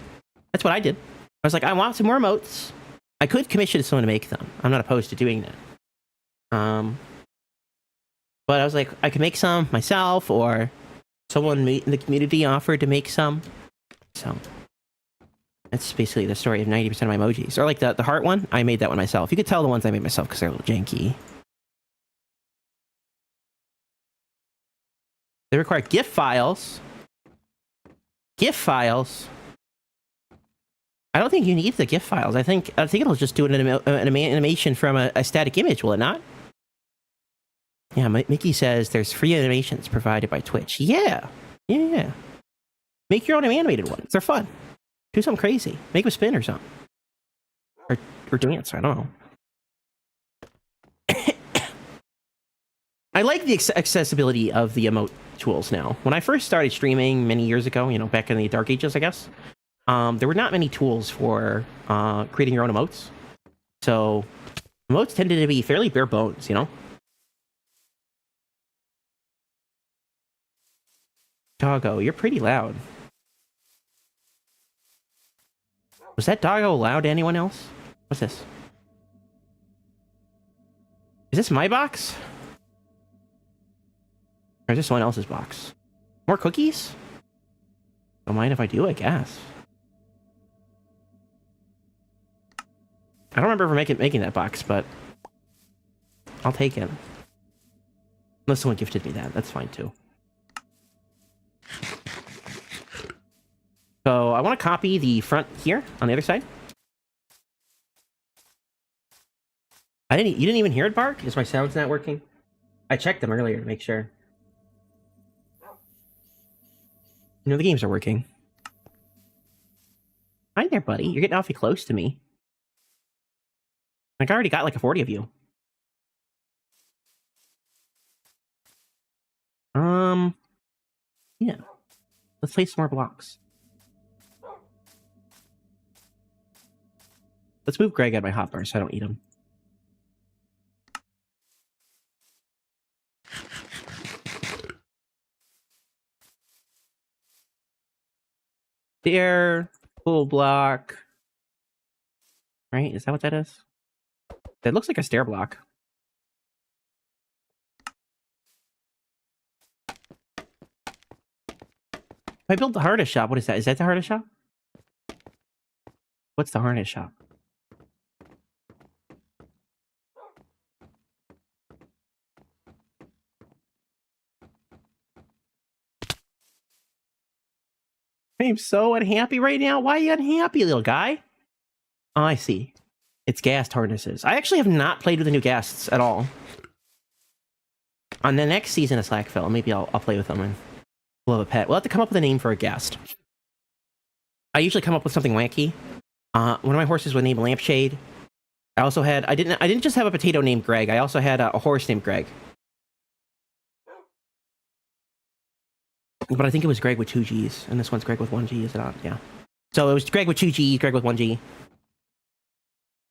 B: That's what I did. I was like, I want some more emotes. I could commission someone to make them. I'm not opposed to doing that. But I was like, I could make some myself, or someone in the community offered to make some. So that's basically the story of 90% of my emojis. Or like the heart one, I made that one myself. You could tell the ones I made myself because they're a little janky. They require GIF files. GIF files. I don't think you need the GIF files. I think it'll just do an animation from a static image, will it not? Yeah, Mickey says there's free animations provided by Twitch. Yeah. Make your own animated ones. They're fun. Do something crazy. Make them spin or something. Or dance. I don't know. I like the accessibility of the emote tools now. When I first started streaming many years ago, you know, back in the dark ages, I guess, there were not many tools for creating your own emotes. So emotes tended to be fairly bare bones, you know? Doggo, you're pretty loud. Was that doggo loud to anyone else? What's this? Is this my box? Or is this someone else's box? More cookies? Don't mind if I do, I guess. I don't remember ever making that box, but I'll take it. Unless someone gifted me that, that's fine too. So I want to copy the front here on the other side. You didn't even hear it bark? Is my sounds not working? I checked them earlier to make sure. You know, the games are working. Hi there, buddy. You're getting awfully close to me. Like, I already got like a 40 of you. Yeah. Let's play some more blocks. Let's move Greg out of my hotbar so I don't eat him. There. Full block. Right? Is that what that is? That looks like a stair block. If I built the harness shop, what is that? Is that the harness shop? What's the harness shop? I'm so unhappy right now. Why are you unhappy, little guy? Oh, I see. It's ghast harnesses. I actually have not played with the new ghasts at all. On the next season of SlackVille, maybe I'll play with them and we'll have a pet. We'll have to come up with a name for a ghast. I usually come up with something wacky. One of my horses was named Lampshade. I also had, I didn't just have a potato named Greg. I also had a horse named Greg. But I think it was Greg with 2 G's, and this one's Greg with 1 G, is it not? Yeah. So it was Greg with 2 G's, Greg with 1 G.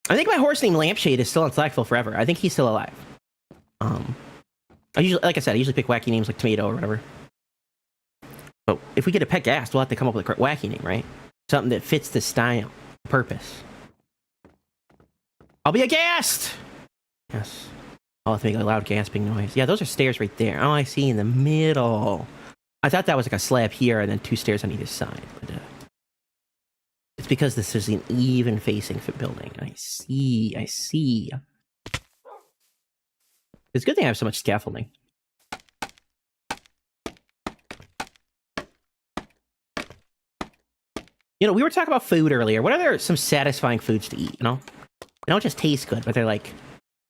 B: I think my horse named Lampshade is still on SlackVille forever. I think he's still alive. I usually, like I said, I usually pick wacky names like Tomato or whatever. But if we get a pet ghast, we'll have to come up with a wacky name, right? Something that fits the style, purpose. I'll be a ghast! Yes. I'll have to make a loud gasping noise. Yeah, those are stairs right there. Oh, I see, in the middle. I thought that was like a slab here and then 2 stairs on either side. But it's because this is an even facing building. I see, I see. It's a good thing I have so much scaffolding. You know, we were talking about food earlier. What are there some satisfying foods to eat, you know? They don't just taste good, but they're like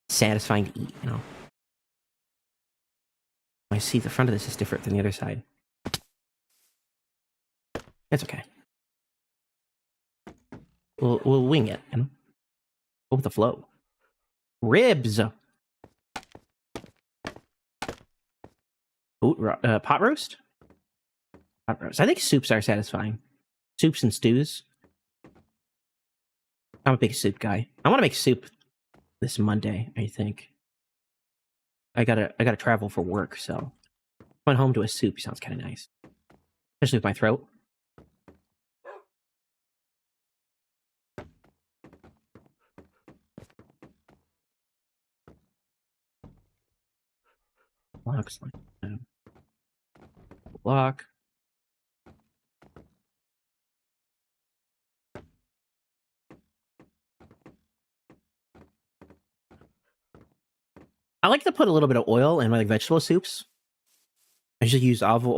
B: satisfying to eat, you know? I see the front of this is different than the other side. It's okay. We'll wing it, you know? Go with the flow. Ribs! Ooh, pot roast? Pot roast. I think soups are satisfying. Soups and stews. I'm a big soup guy. I want to make soup this Monday, I think. I gotta travel for work, so going home to a soup sounds kind of nice. Especially with my throat. Looks like block. I like to put a little bit of oil in my like vegetable soups. I usually use olive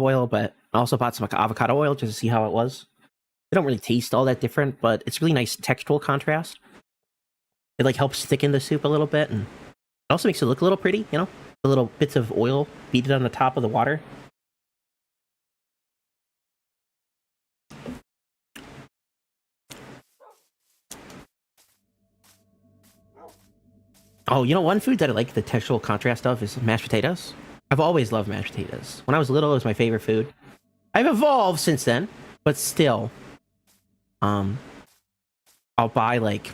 B: oil, but I also bought some like avocado oil just to see how it was. They don't really taste all that different, but it's really nice textural contrast. It like helps thicken the soup a little bit, and it also makes it look a little pretty, you know? The little bits of oil beaded on the top of the water. Oh, you know, one food that I like the textural contrast of is mashed potatoes. I've always loved mashed potatoes. When I was little, it was my favorite food. I've evolved since then, but still, I'll buy like,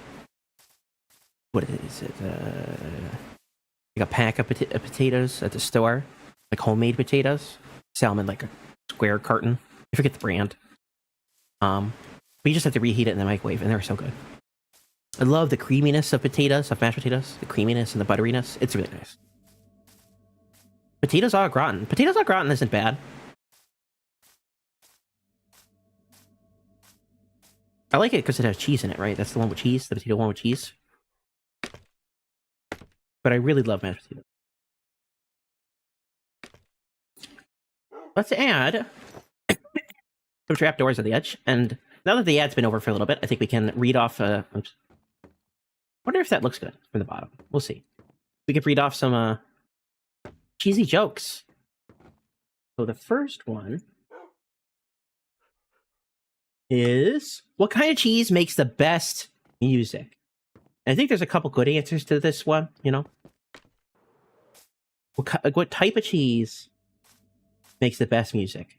B: what is it? Like a pack of potatoes at the store, like homemade potatoes. Sell them in like a square carton. I forget the brand. But you just have to reheat it in the microwave, and they're so good. I love the creaminess of potatoes, of mashed potatoes. The creaminess and the butteriness. It's really nice. Potatoes au gratin. Potatoes au gratin isn't bad. I like it because it has cheese in it, right? That's the one with cheese, the potato one with cheese. But I really love mashed potatoes. Let's add some trapdoors at the edge. And now that the ad's been over for a little bit, I think we can read off... oops. I wonder if that looks good from the bottom. We'll see. We could read off some cheesy jokes. So the first one is, what kind of cheese makes the best music? And I think there's a couple good answers to this one, you know? What type of cheese makes the best music?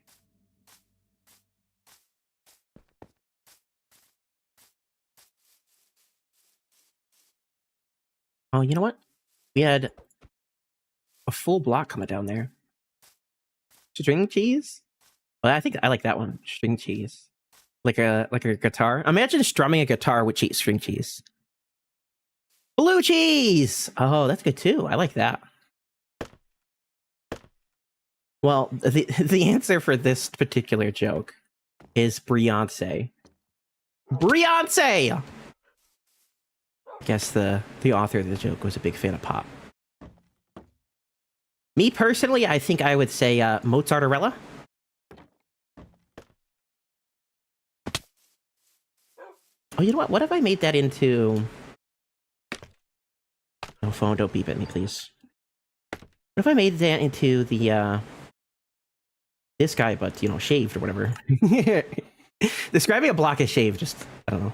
B: Oh, you know what? We had a full block coming down there. String cheese? Well, I think I like that one. String cheese. Like a guitar. Imagine strumming a guitar with string cheese. Blue cheese! Oh, that's good too. I like that. Well, the answer for this particular joke is Beyonce. Beyonce! I guess the author of the joke was a big fan of pop. Me personally, I think I would say Mozartarella. Oh, you know what? What if I made that into... No, phone, don't beep at me, please. What if I made that into the, this guy, but, you know, shaved or whatever? Describing a block as shaved, just, I don't know.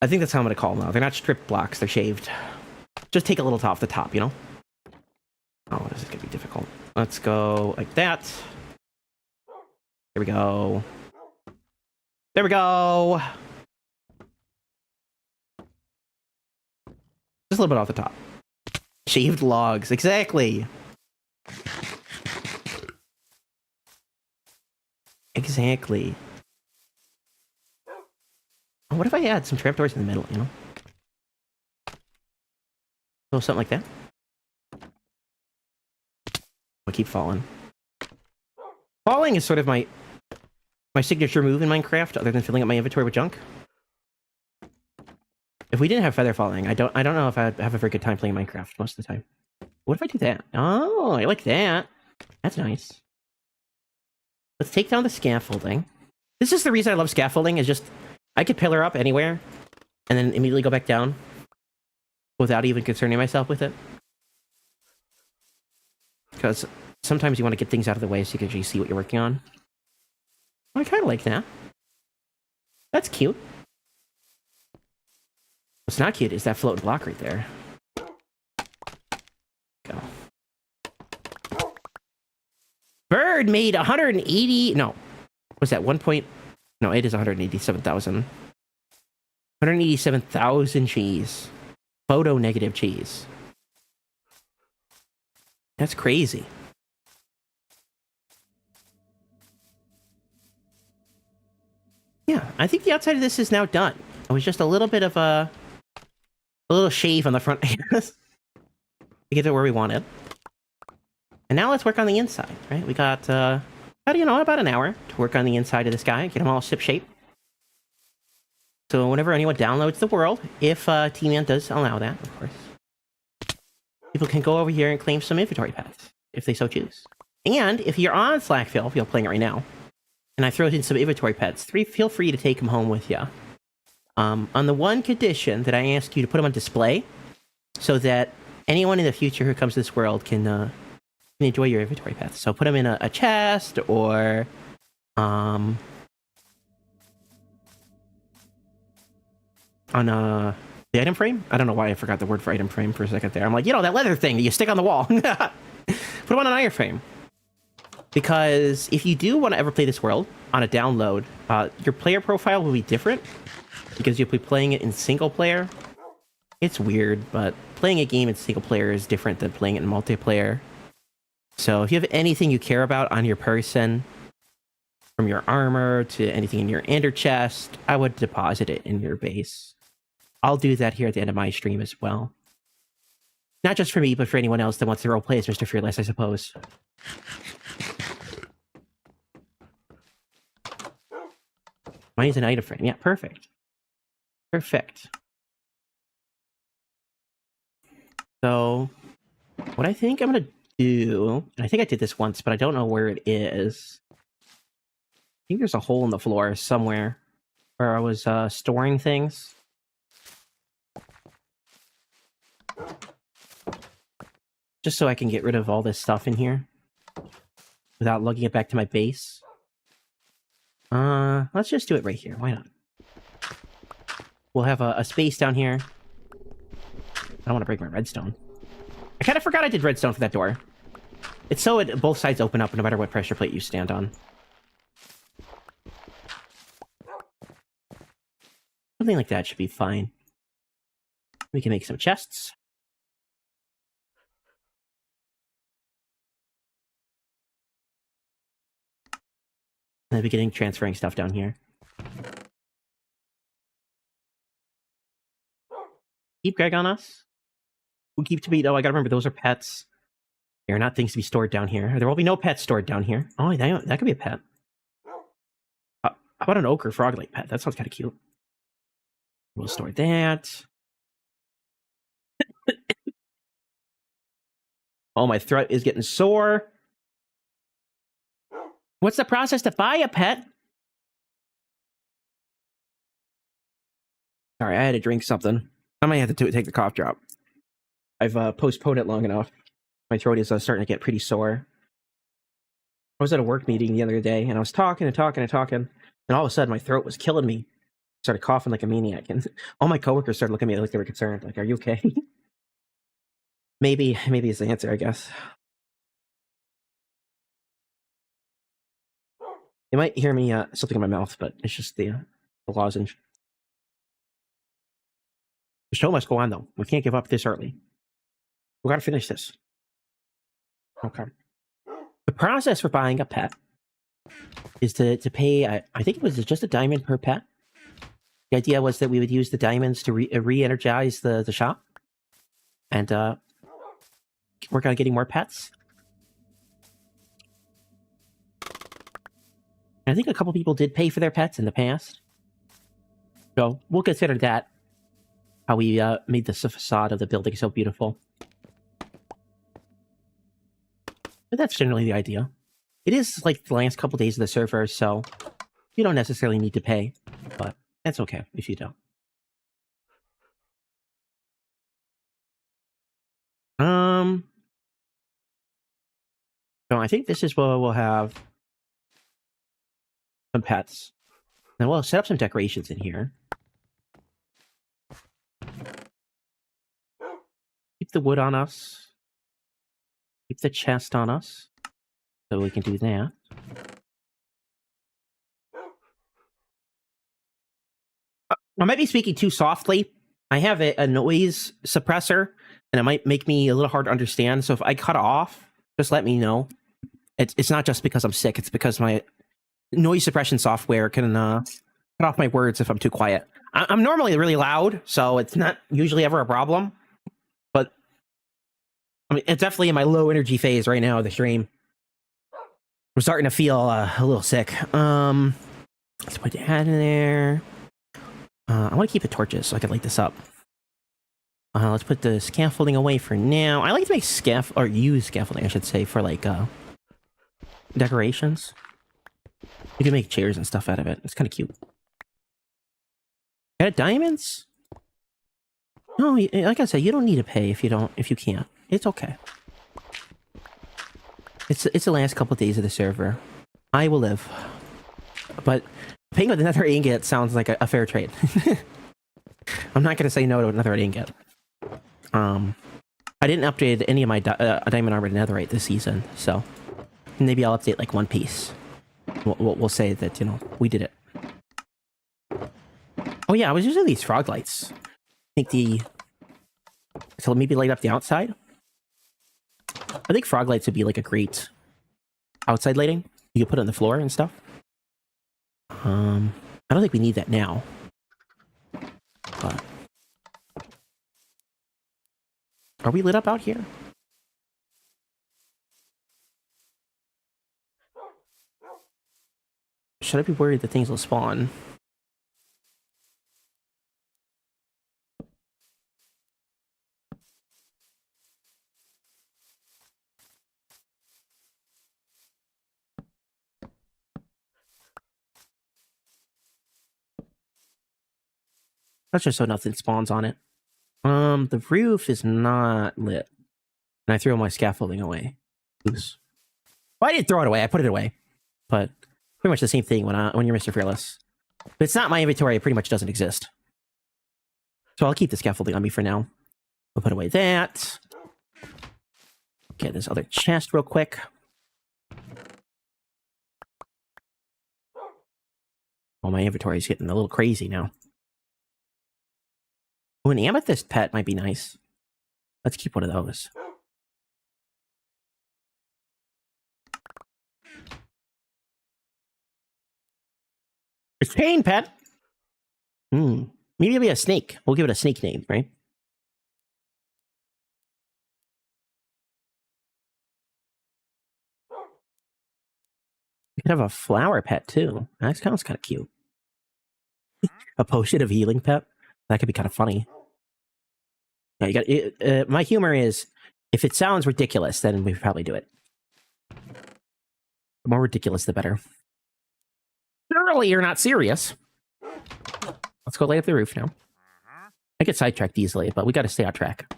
B: I think that's how I'm going to call them now. They're not strip blocks, they're shaved. Just take a little off the top, you know? Oh, this is going to be difficult. Let's go like that. There we go. There we go! Just a little bit off the top. Shaved logs, exactly! Exactly. What if I add some trapdoors in the middle, you know? Oh, something like that. I'll keep falling. Falling is sort of my signature move in Minecraft, other than filling up my inventory with junk. If we didn't have feather falling, I don't know if I'd have a very good time playing Minecraft most of the time. What if I do that? Oh, I like that. That's nice. Let's take down the scaffolding. This is the reason I love scaffolding, is just I could pillar up anywhere and then immediately go back down without even concerning myself with it. Because sometimes you want to get things out of the way so you can actually see what you're working on. I kind of like that. That's cute. What's not cute is that floating block right there. Go. Bird made 180... No. What's that? 1 point... No, it is 187,000. 187,000 cheese. Photo negative cheese. That's crazy. Yeah, I think the outside of this is now done. It was just a little bit of a little shave on the front to get it where we wanted. And now let's work on the inside, right? We got, about an hour to work on the inside of this guy, get him all ship-shape. So whenever anyone downloads the world, if T-Man does allow that, of course, people can go over here and claim some inventory paths, if they so choose. And if you're on SlackVille, if you're playing it right now, and I throw in some inventory pets, feel free to take them home with you. On the one condition that I ask you to put them on display, so that anyone in the future who comes to this world can enjoy your inventory pets. So put them in a chest, or on the item frame? I don't know why I forgot the word for item frame for a second there. I'm like, that leather thing that you stick on the wall. Put them on an iron frame. Because if you do want to ever play this world on a download, your player profile will be different. Because you'll be playing it in single player. It's weird, but playing a game in single player is different than playing it in multiplayer. So if you have anything you care about on your person, from your armor to anything in your ender chest, I would deposit it in your base. I'll do that here at the end of my stream as well. Not just for me, but for anyone else that wants to roleplay as MrFearless, I suppose. Mine's an item frame. Yeah, perfect. Perfect. So, what I think I'm going to do, and I think I did this once, but I don't know where it is. I think there's a hole in the floor somewhere where I was storing things. Just so I can get rid of all this stuff in here without lugging it back to my base. Let's just do it right here. Why not? We'll have a space down here. I don't want to break my redstone. I kind of forgot I did redstone for that door. It's so both sides open up no matter what pressure plate you stand on. Something like that should be fine. We can make some chests. And then beginning transferring stuff down here. Keep Greg on us. We'll keep Tobato. I gotta remember, those are pets. They are not things to be stored down here. There will be no pets stored down here. Oh, that could be a pet. How about an ochre frog-like pet? That sounds kind of cute. We'll store that. Oh, my throat is getting sore. What's the process to buy a pet? Sorry, I had to drink something. I might have to take the cough drop. I've postponed it long enough. My throat is starting to get pretty sore. I was at a work meeting the other day, and I was talking, and all of a sudden my throat was killing me. Started coughing like a maniac, and all my coworkers started looking at me like they were concerned. Like, "Are you okay?" maybe is the answer, I guess. You might hear me something in my mouth, but it's just the lozenge. The show must go on, though. We can't give up this early. We gotta finish this. Okay. The process for buying a pet is to pay, I think it was just a diamond per pet. The idea was that we would use the diamonds to re-energize the shop and work on getting more pets. And I think a couple people did pay for their pets in the past. So we'll consider that how we made the facade of the building so beautiful. But that's generally the idea. It is like the last couple days of the server, so you don't necessarily need to pay, but that's okay if you don't. So I think this is where we'll have some pets. And we'll set up some decorations in here. Keep the wood on us. Keep the chest on us. So we can do that. I might be speaking too softly. I have a noise suppressor, and it might make me a little hard to understand. So if I cut off, just let me know. It's not just because I'm sick. It's because my noise suppression software can cut off my words if I'm too quiet. I'm normally really loud, so it's not usually ever a problem. But I mean, it's definitely in my low energy phase right now of the stream. I'm starting to feel a little sick. Let's put that in there. I want to keep the torches so I can light this up. Let's put the scaffolding away for now. I like to make use scaffolding, I should say, for like decorations. You can make chairs and stuff out of it. It's kind of cute. Got diamonds? No, like I said, you don't need to pay if you can't. It's okay. It's the last couple of days of the server. I will live. But paying with another ingot sounds like a fair trade. I'm not going to say no to another ingot. I didn't upgrade any of my diamond armor to netherite this season, so maybe I'll update like one piece. We'll say that, you know, we did it. Oh yeah, I was using these frog lights. I think so maybe light up the outside. I think frog lights would be like a great outside lighting. You could put it on the floor and stuff. I don't think we need that now. But are we lit up out here? Should I be worried that things will spawn? That's just so nothing spawns on it. The roof is not lit. And I threw my scaffolding away. Oops. Well, I didn't throw it away. I put it away. But pretty much the same thing when you're MrFearless. But it's not my inventory. It pretty much doesn't exist. So I'll keep the scaffolding on me for now. We'll put away that. Get this other chest real quick. Oh, my inventory is getting a little crazy now. Oh, an amethyst pet might be nice. Let's keep one of those. A chain pet? Maybe it'll be a snake. We'll give it a snake name, right? We could have a flower pet, too. That sounds kind of cute. A potion of healing pet? That could be kind of funny. Yeah, you got. My humor is, if it sounds ridiculous, then we probably do it. The more ridiculous, the better. Surely you're not serious. Let's go light up the roof now. I get sidetracked easily, but we got to stay on track.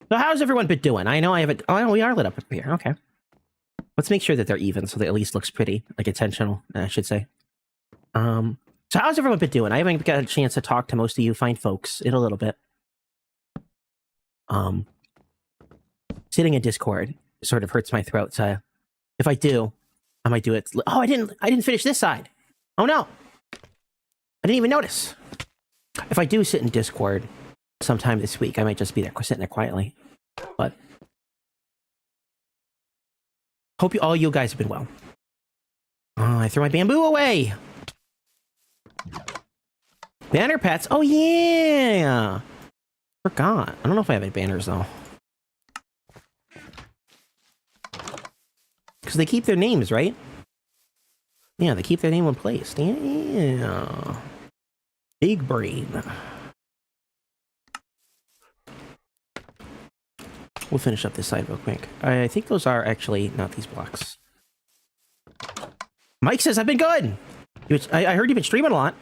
B: So how's everyone been doing? I know I haven't. Oh, we are lit up here. Okay. Let's make sure that they're even so that at least looks pretty, like intentional, I should say. So how's everyone been doing? I haven't got a chance to talk to most of you fine folks in a little bit. Sitting in Discord sort of hurts my throat, so if I do, I might do it. Oh, I didn't finish this side. Oh no. I didn't even notice. If I do sit in Discord sometime this week, I might just be there, sitting there quietly. But hope all you guys have been well. Oh, I threw my bamboo away. Banner pets. Oh yeah. Forgot. I don't know if I have any banners though. Because they keep their names, right? Yeah, they keep their name in place. Yeah. Big brain. We'll finish up this side real quick. I think those are actually not these blocks. Mike says, I've been good. I heard you've been streaming a lot.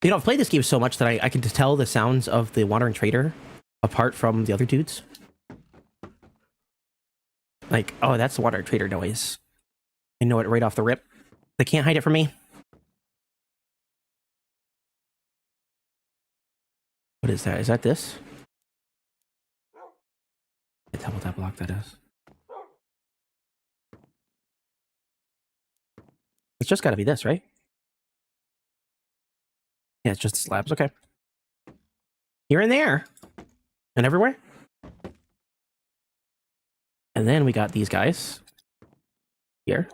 B: You know, I've played this game so much that I can tell the sounds of the Wandering Trader apart from the other dudes. Like, oh, that's the Wandering Trader noise. I know it right off the rip. They can't hide it from me. What is that? Is that this? I can't tell what that block that is. It's just gotta be this, right? Yeah, it's just slabs. Okay. Here and there. And everywhere. And then we got these guys. Here.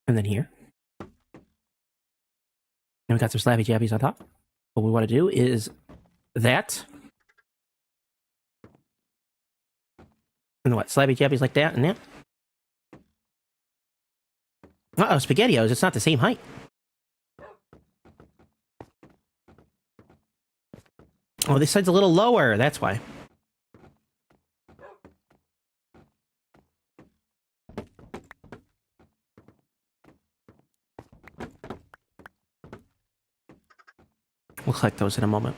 B: And then here. And we got some slabby jabbies on top. What we want to do is that. And what? Slabby jabbies like that and that. Uh-oh, SpaghettiOs. It's not the same height. Oh, this side's a little lower. That's why. We'll collect those in a moment.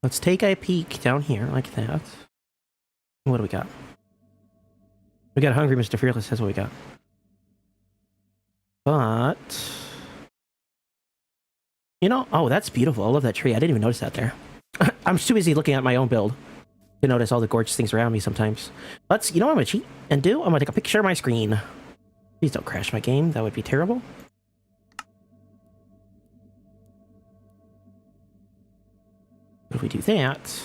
B: Let's take a peek down here like that. What do we got? We got Hungry MrFearless. That's what we got. But you know, oh, that's beautiful. I love that tree. I didn't even notice that there. I'm too busy looking at my own build to notice all the gorgeous things around me sometimes. Let's, you know what I'm gonna cheat and do? I'm gonna take a picture of my screen. Please don't crash my game. That would be terrible. If we do that,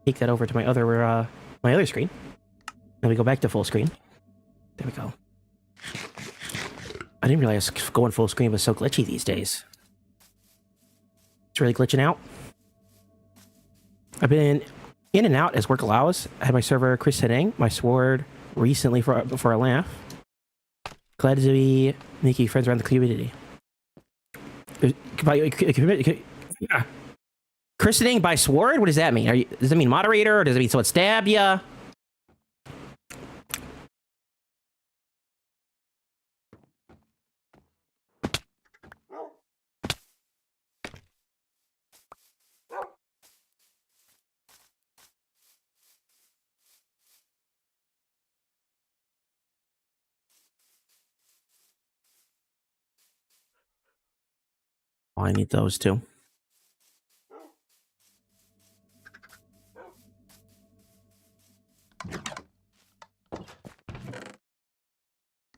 B: take that over to my other screen, and we go back to full screen. There we go. I didn't realize going full screen was so glitchy these days. It's really glitching out. I've been in and out as work allows. I had my server shenan-again, my sword recently for a laugh. Glad to be making friends around the community. Christening by sword? What does that mean? Does that mean moderator, or does it mean someone stabbed ya? Oh, I need those too.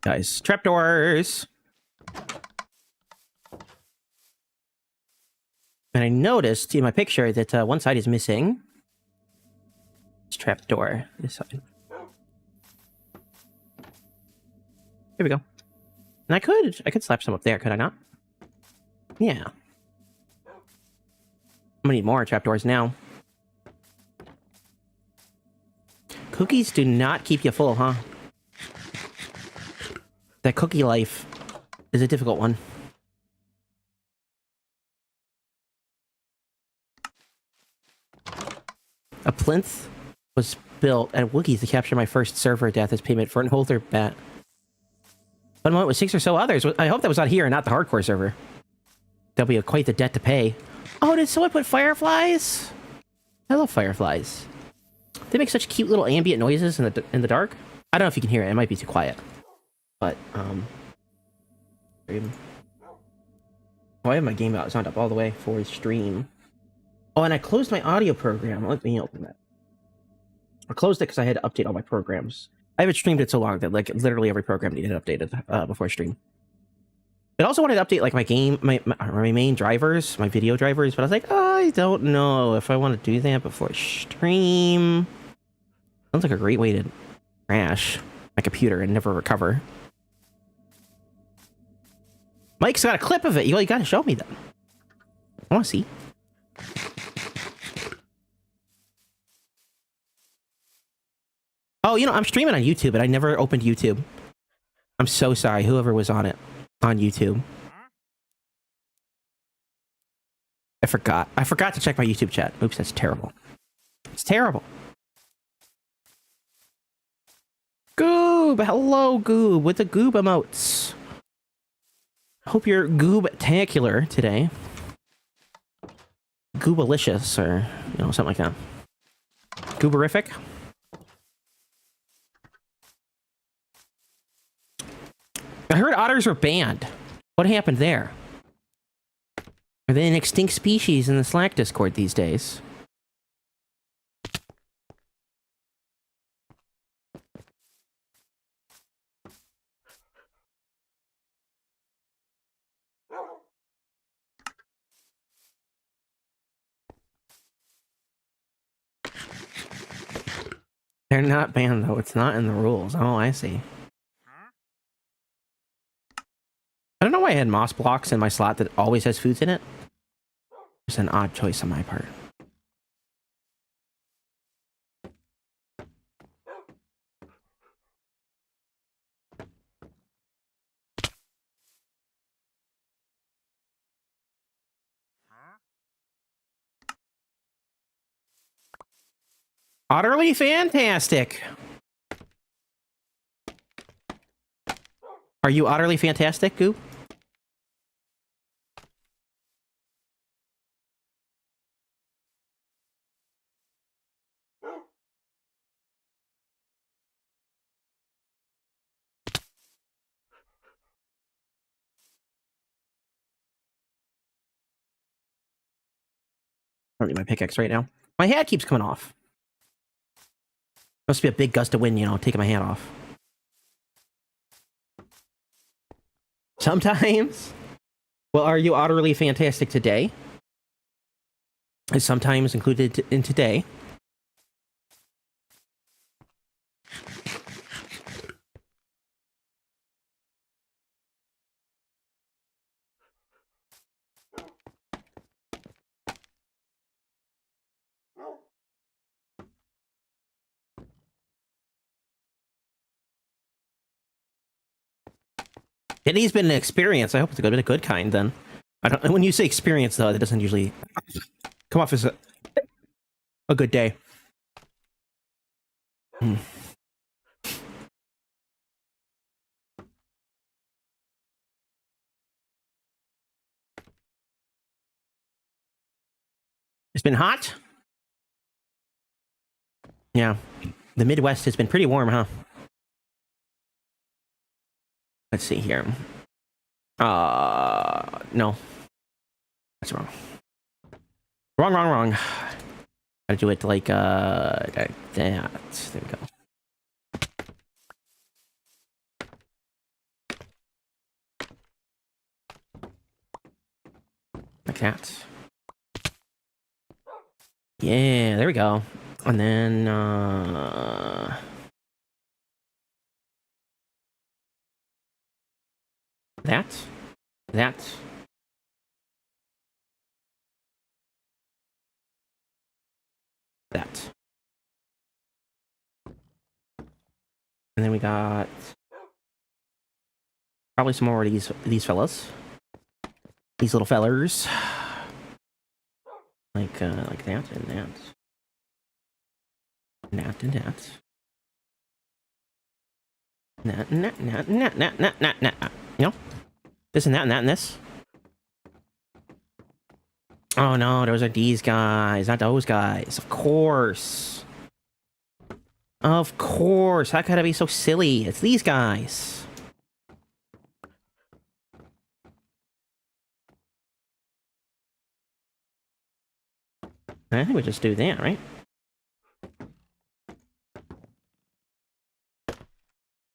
B: Guys, trapdoors. And I noticed in my picture that one side is missing. It's trapdoor. This side. Here we go. And I could slap some up there, could I not? Yeah. I'm gonna need more trapdoors now. Cookies do not keep you full, huh? That cookie life is a difficult one. A plinth was built at Wookiees to capture my first server death as payment for an older bet. But with 6 or so others. I hope that was not here and not the hardcore server. That'll be quite the debt to pay. Oh, did someone put fireflies? I love fireflies. They make such cute little ambient noises in the dark. I don't know if you can hear it. It might be too quiet. But, Oh, I have my game out. It's not up all the way for stream. Oh, and I closed my audio program. Let me open that. I closed it because I had to update all my programs. I haven't streamed it so long that, like, literally every program needed updated before stream. It also wanted to update, like, my main drivers, my video drivers, but I was like, oh, I don't know if I want to do that before stream. Sounds like a great way to crash my computer and never recover. Mike's got a clip of it. You gotta show me that. I want to see. Oh, you know, I'm streaming on YouTube, and I never opened YouTube. I'm so sorry, whoever was on it. On YouTube. I forgot. I forgot to check my YouTube chat. Oops, that's terrible. It's terrible. Goob! Hello, Goob, with the Goob emotes. Hope you're Goob-tacular today. Goobalicious, or, you know, something like that. Gooberific. I heard otters were banned. What happened there? Are they an extinct species in the Slack Discord these days? They're not banned, though. It's not in the rules. Oh, I see. I don't know why I had moss blocks in my slot that always has foods in it. It's an odd choice on my part. Utterly fantastic. Are you utterly fantastic, Goop? I don't need my pickaxe right now. My hat keeps coming off. Must be a big gust of wind, you know, taking my hat off. Sometimes. Well, are you utterly fantastic today? Is sometimes included in today. Today's been an experience. I hope it's a good kind, then. I don't. When you say experience, though, that doesn't usually come off as a good day. It's been hot. Yeah, the Midwest has been pretty warm, huh? Let's see here. No. That's wrong. Wrong. Gotta do it like that. There we go. Like that. Yeah, there we go. And then that. And then we got probably some more of these fellas. These little fellers. Like that and that. Nat and nat. Nat, nat, nat, nat, nat, nat, nat, nat. You know? This and that and that and this. Oh no, those are these guys, not those guys. Of course. Of course. How could I be so silly? It's these guys. I think we just do that, right?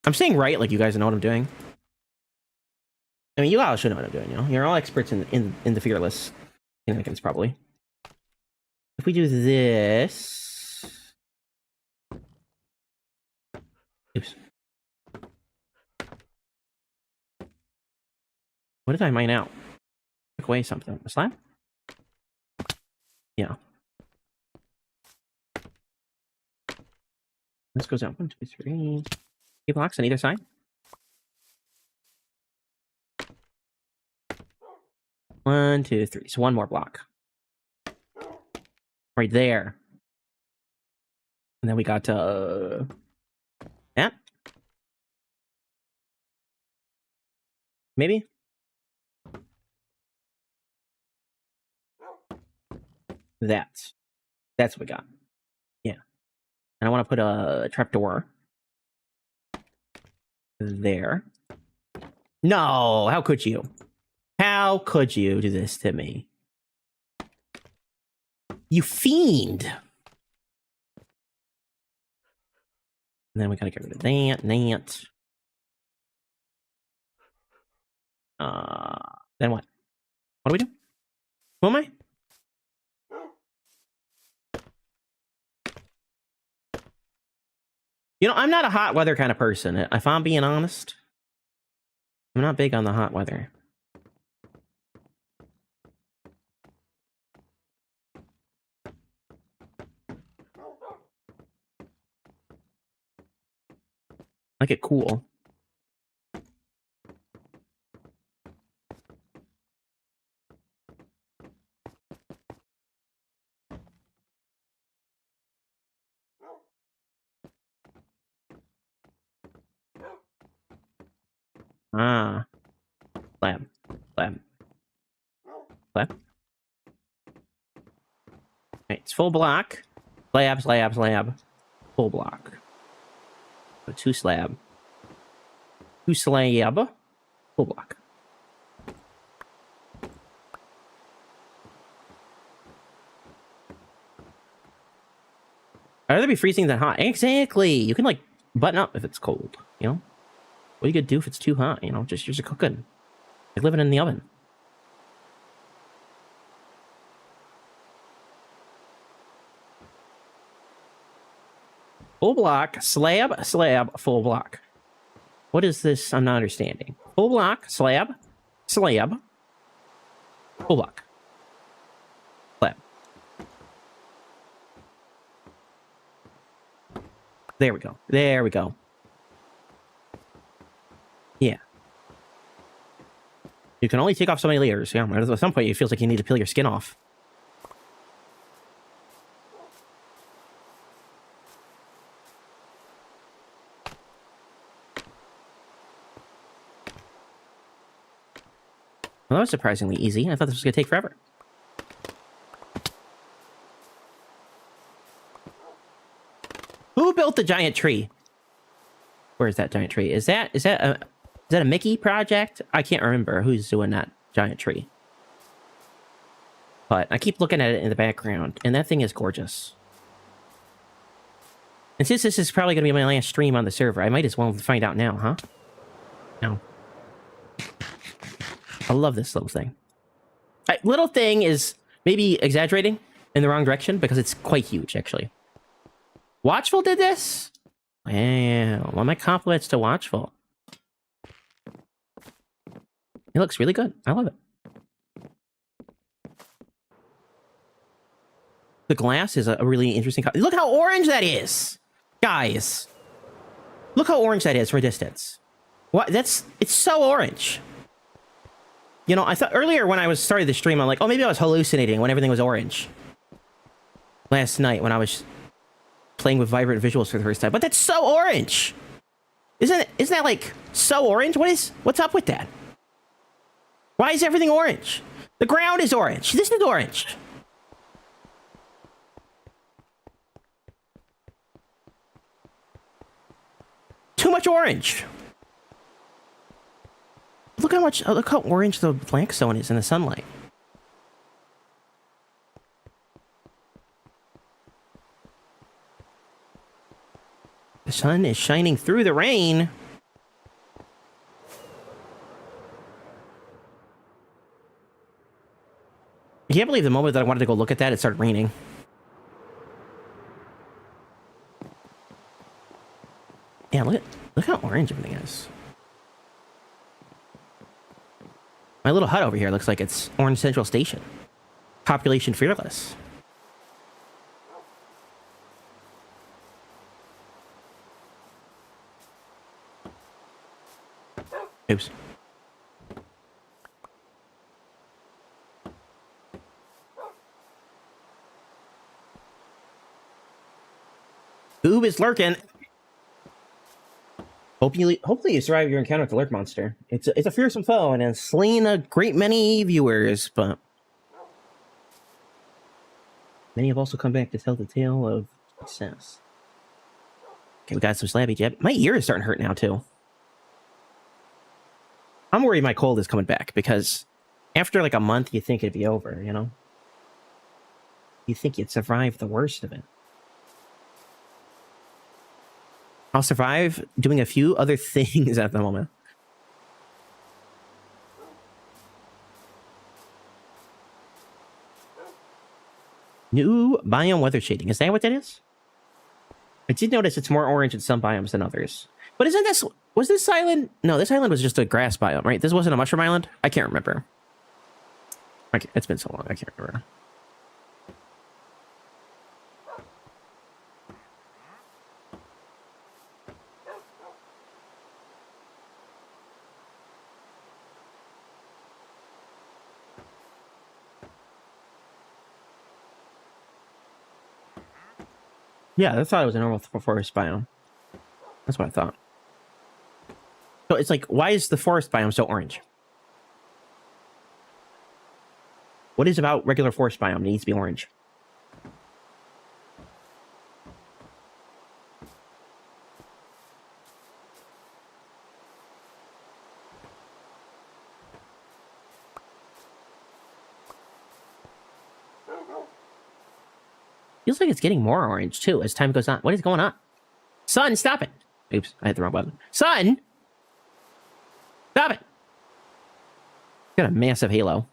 B: I'm saying right like you guys know what I'm doing. I mean, you all should know what I'm doing, you know? You're all experts in the Fearless shenanigans, probably. If we do this... Oops. What did I mine out? Took away something. A slab? Yeah. This goes out 1, 2, 3. 3 blocks on either side. One, two, three. So one more block. Right there. And then we got that. Maybe? That's what we got. Yeah. And I want to put a trapdoor there. No! How could you? How could you do this to me? You fiend! And then we gotta get rid of that, then what? What do we do? Who am I? You know, I'm not a hot weather kind of person. If I'm being honest, I'm not big on the hot weather. I like it cool. Ah. Slab. Slab. Slab. Okay, it's full block. Slab, slab, slab. Full block. So 2 slab. 2 slab. Full block. I'd rather be freezing than hot. Exactly! You can, like, button up if it's cold, you know? What are you gonna do if it's too hot, you know? Just use a cooking. Like living in the oven. Full block, slab, slab, full block. What is this? I'm not understanding. Full block, slab, slab, full block. Slab. There we go. There we go. Yeah. You can only take off so many layers. Yeah, at some point it feels like you need to peel your skin off. Well, that was surprisingly easy. I thought this was going to take forever. Who built the giant tree? Where is that giant tree? Is that a Mickey project? I can't remember who's doing that giant tree. But I keep looking at it in the background, and that thing is gorgeous. And since this is probably going to be my last stream on the server, I might as well find out now, huh? No. I love this little thing. Little thing is maybe exaggerating in the wrong direction because it's quite huge, actually. Watchful did this? Wow. Well, my compliments to Watchful. It looks really good. I love it. The glass is a really interesting color. Look how orange that is! Guys. Look how orange that is from a distance. What? It's so orange. You know, I thought earlier when I was starting the stream, I'm like, oh, maybe I was hallucinating when everything was orange. Last night when I was playing with vibrant visuals for the first time. But that's so orange. Isn't that like so orange? What's up with that? Why is everything orange? The ground is orange. This is orange. Too much orange. Look how orange the blackstone is in the sunlight. The sun is shining through the rain. I can't believe the moment that I wanted to go look at that, it started raining. Yeah, look how orange everything is. My little hut over here looks like it's Orange Central Station. Population fearless. Oops. Oob is lurking. Hopefully you survive your encounter with the lurk monster. It's a fearsome foe and has slain a great many viewers, but many have also come back to tell the tale of success. Okay, we got some slabby jab. My ear is starting to hurt now too. I'm worried my cold is coming back because after like a month, you think it'd be over, you know? You think you'd survive the worst of it. I'll survive doing a few other things at the moment. New biome weather shading. Is that what that is? I did notice it's more orange in some biomes than others. But isn't this... Was this island... No, this island was just a grass biome, right? This wasn't a mushroom island? I can't remember. It's been so long, I can't remember. Yeah, I thought it was a normal forest biome. That's what I thought. So it's like, why is the forest biome so orange? What is about regular forest biome that needs to be orange? Feels like it's getting more orange, too, as time goes on. What is going on? Sun, stop it! Oops, I hit the wrong button. Sun! Stop it! Got a massive halo.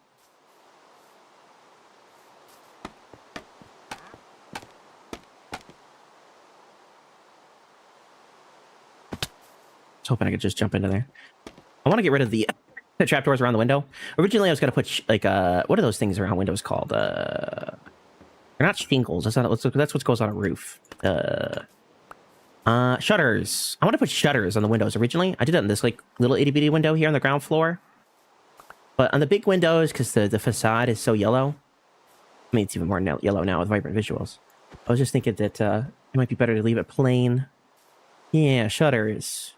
B: I was hoping I could just jump into there. I want to get rid of the trapdoors around the window. Originally, I was going to put, like, what are those things around windows called? They're not shingles. That's what goes on a roof. Shutters. I want to put shutters on the windows originally. I did that in this, like, little itty-bitty window here on the ground floor. But on the big windows, because the facade is so yellow. I mean, it's even more yellow now with vibrant visuals. I was just thinking that it might be better to leave it plain. Yeah, shutters.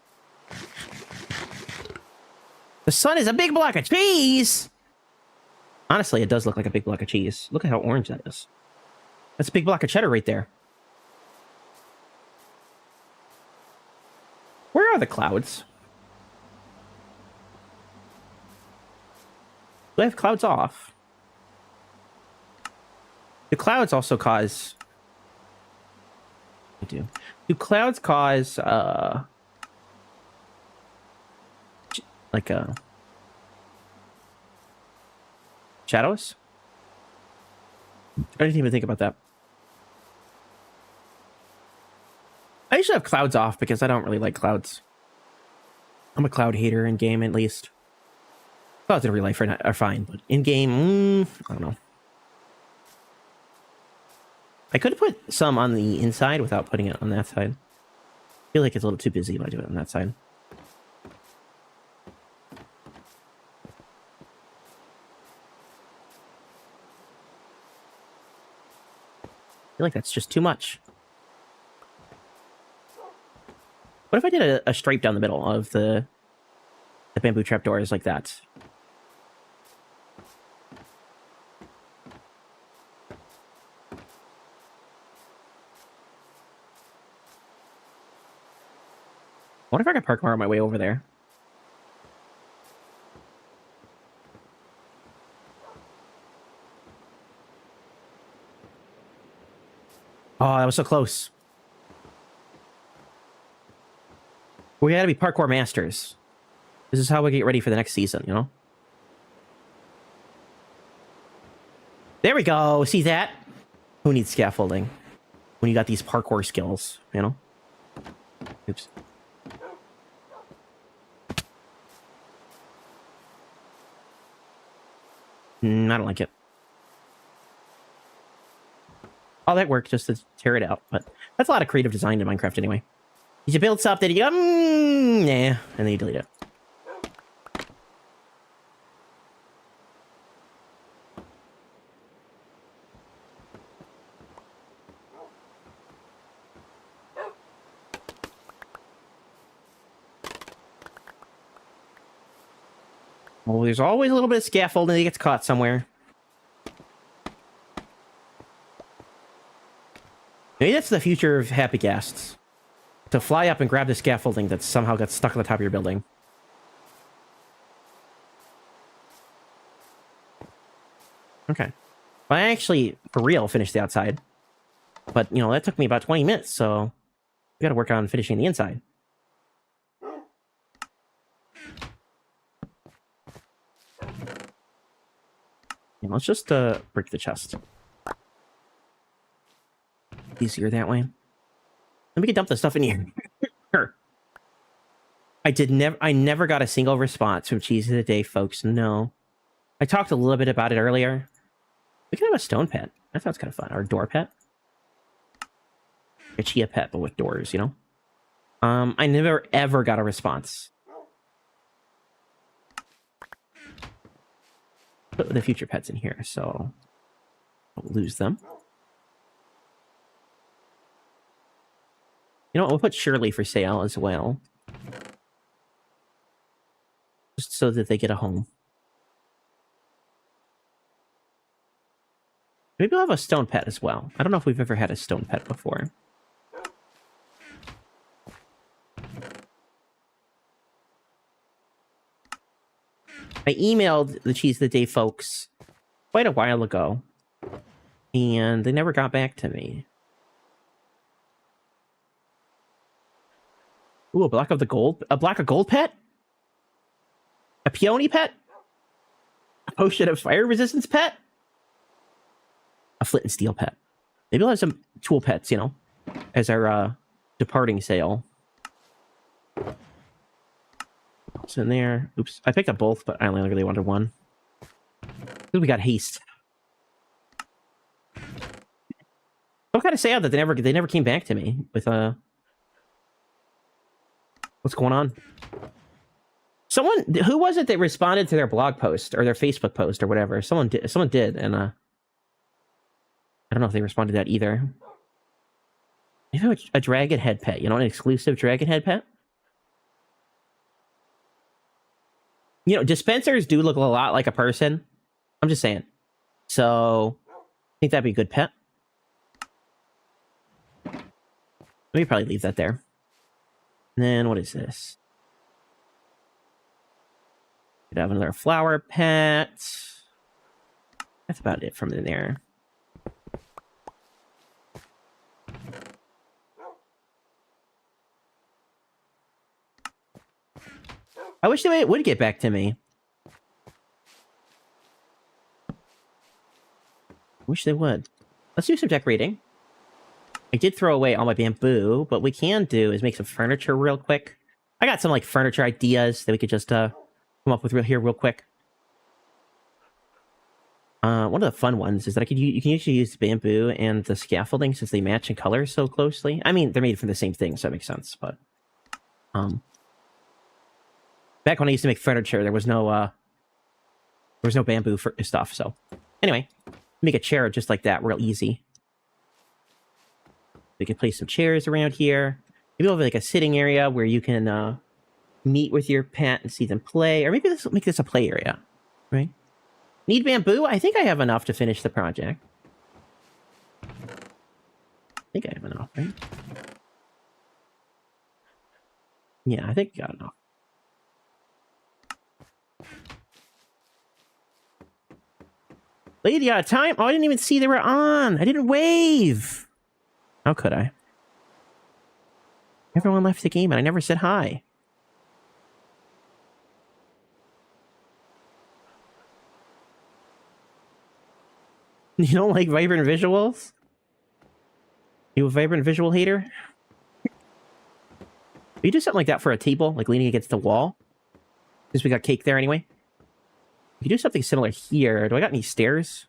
B: The sun is a big block of cheese! Honestly, it does look like a big block of cheese. Look at how orange that is. That's a big block of cheddar right there. Where are the clouds? Do I have clouds off? Do clouds also cause... I do. Do clouds cause, like, shadows? I didn't even think about that. I usually have clouds off because I don't really like clouds. I'm a cloud hater in game, at least. Clouds in real life are fine, but in game, I don't know. I could put some on the inside without putting it on that side. I feel like it's a little too busy when I do it on that side. I feel like that's just too much. What if I did a stripe down the middle of the bamboo trapdoors like that? What if I could parkour on my way over there? Oh, that was so close. We gotta be parkour masters. This is how we get ready for the next season, you know? There we go. See that? Who needs scaffolding when you got these parkour skills, you know? Oops. I don't like it. All that work just to tear it out, but that's a lot of creative design in Minecraft anyway. You build something, you go, nah, and then you delete it. Well, there's always a little bit of scaffolding that gets caught somewhere. Maybe that's the future of happy guests. To fly up and grab the scaffolding that somehow got stuck on the top of your building. Okay. Well, I actually, for real, finished the outside. But, you know, that took me about 20 minutes, so we gotta work on finishing the inside. Yeah, let's just break the chest. Easier that way. Let me dump the stuff in here. Sure. I never got a single response from Cheese of the Day, folks. No. I talked a little bit about it earlier. We could have a stone pet. That sounds kind of fun. Or a door pet. A chia pet, but with doors, you know? I never ever got a response. Put the future pets in here, so don't lose them. You know what? We'll put Shirley for sale as well. Just so that they get a home. Maybe we'll have a stone pet as well. I don't know if we've ever had a stone pet before. I emailed the Cheese of the Day folks quite a while ago, and they never got back to me. Ooh, a block of gold pet? A peony pet? A potion of fire resistance pet? A flint and steel pet. Maybe we'll have some tool pets, you know, as our departing sale. What's in there? Oops, I picked up both, but I only really wanted one. Ooh, we got haste. I'm kind of sad that they never came back to me with what's going on? Who was it that responded to their blog post or their Facebook post or whatever? Someone did, and I don't know if they responded to that either. Maybe a dragon head pet, you know, an exclusive dragon head pet. You know, dispensers do look a lot like a person. I'm just saying. So, I think that'd be a good pet. Let me probably leave that there. And then, what is this? Could have another flower pet. That's about it from in there. I wish they would get back to me. Wish they would. Let's do some decorating. I did throw away all my bamboo, but what we can do is make some furniture real quick. I got some like furniture ideas that we could just come up with real quick. One of the fun ones is that you can usually use bamboo and the scaffolding since they match in color so closely. I mean, they're made from the same thing, so that makes sense. But back when I used to make furniture, there was no bamboo for stuff. So anyway, make a chair just like that, real easy. We can place some chairs around here. Maybe we'll have like a sitting area where you can meet with your pet and see them play. Or maybe make this a play area, right? Need bamboo? I think I have enough to finish the project. I think I have enough, right? Yeah, I think I got enough. Lady out of time? Oh, I didn't even see they were on. I didn't wave. How could I? Everyone left the game and I never said hi. You don't like vibrant visuals? You a vibrant visual hater? You do something like that for a table, like leaning against the wall? Since we got cake there anyway. You do something similar here. Do I got any stairs?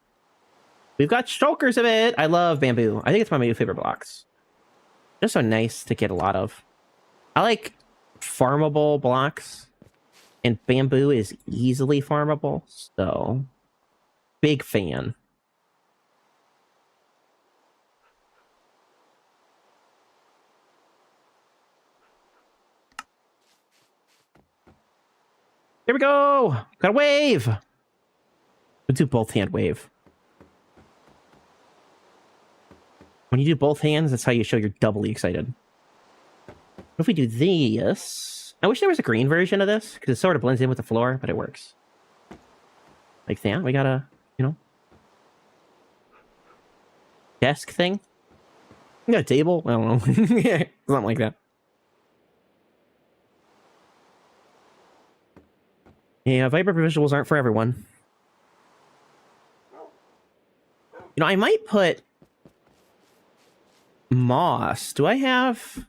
B: We've got strokers of it. I love bamboo. I think it's one of my new favorite blocks. Just so nice to get a lot of. I like farmable blocks. And bamboo is easily farmable. So, big fan. Here we go! Got a wave! We'll do both hand wave. When you do both hands, that's how you show you're doubly excited. What if we do this? I wish there was a green version of this, because it sort of blends in with the floor, but it works. Like that. We got a, you know, desk thing. We got a table. I don't know. Yeah, something like that. Yeah, vibrant visuals aren't for everyone. You know, I might put moss. Do I have...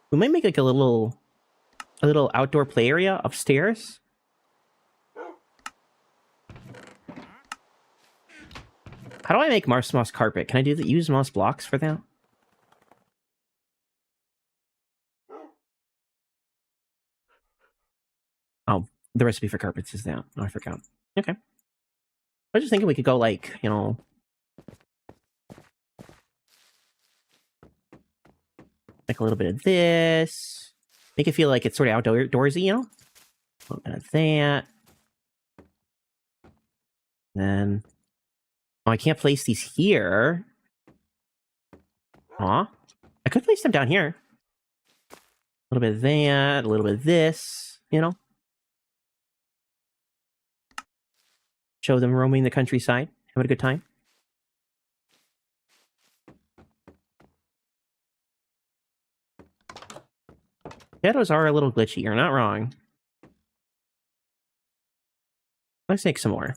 B: We might make like a little outdoor play area upstairs. How do I make moss carpet? Can I use moss blocks for that? Oh, the recipe for carpets is that. Oh, I forgot. Okay. I was just thinking we could go like, you know... Like a little bit of this. Make it feel like it's sort of outdoorsy, you know? A little bit of that. Then... Oh, I can't place these here. Aw. I could place them down here. A little bit of that, a little bit of this, you know? Show them roaming the countryside, having a good time. Shadows are a little glitchy, you're not wrong. Let's make some more.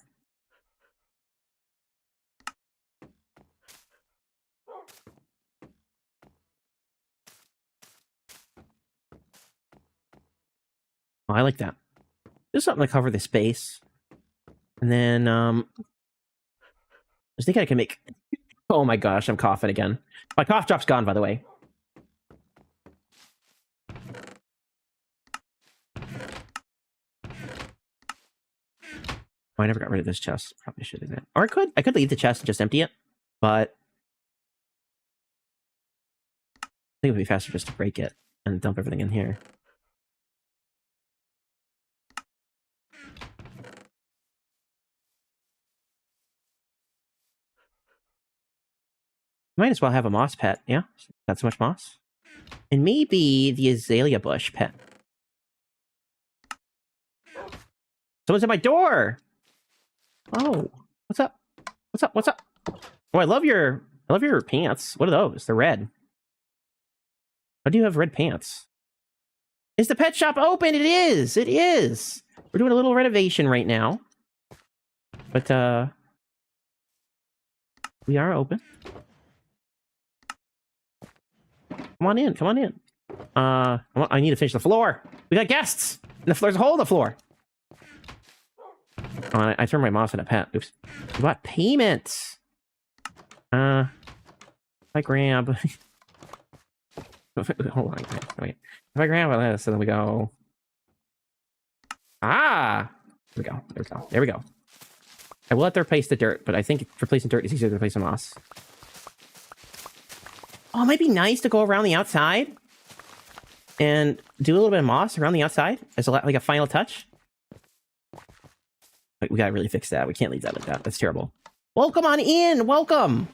B: Oh, I like that. Just something to cover the space. And then, I was thinking I can make... Oh my gosh, I'm coughing again. My cough drop's gone, by the way. Oh, I never got rid of this chest. Probably should have that. Or I could leave the chest and just empty it. But I think it would be faster just to break it and dump everything in here. Might as well have a moss pet, yeah? Not so much moss. And maybe the azalea bush pet. Someone's at my door! Oh, what's up? What's up? What's up? Oh, I love your pants. What are those? They're red. How do you have red pants? Is the pet shop open? It is! It is! We're doing a little renovation right now. But, we are open. Come on in, come on in. I need to finish the floor. We got guests! And there's a hole in the floor. Oh, I turned my mouse into a pet. Oops. We got payments. I grab... Hold on, wait. If I grab this, and then we go... Ah! There we go, there we go, there we go. I will have to replace the dirt, but I think replacing dirt is easier than replacing moss. Oh, it might be nice to go around the outside and do a little bit of moss around the outside as like a final touch. Wait, we gotta really fix that. We can't leave that like that. That's terrible. Welcome on in. Welcome.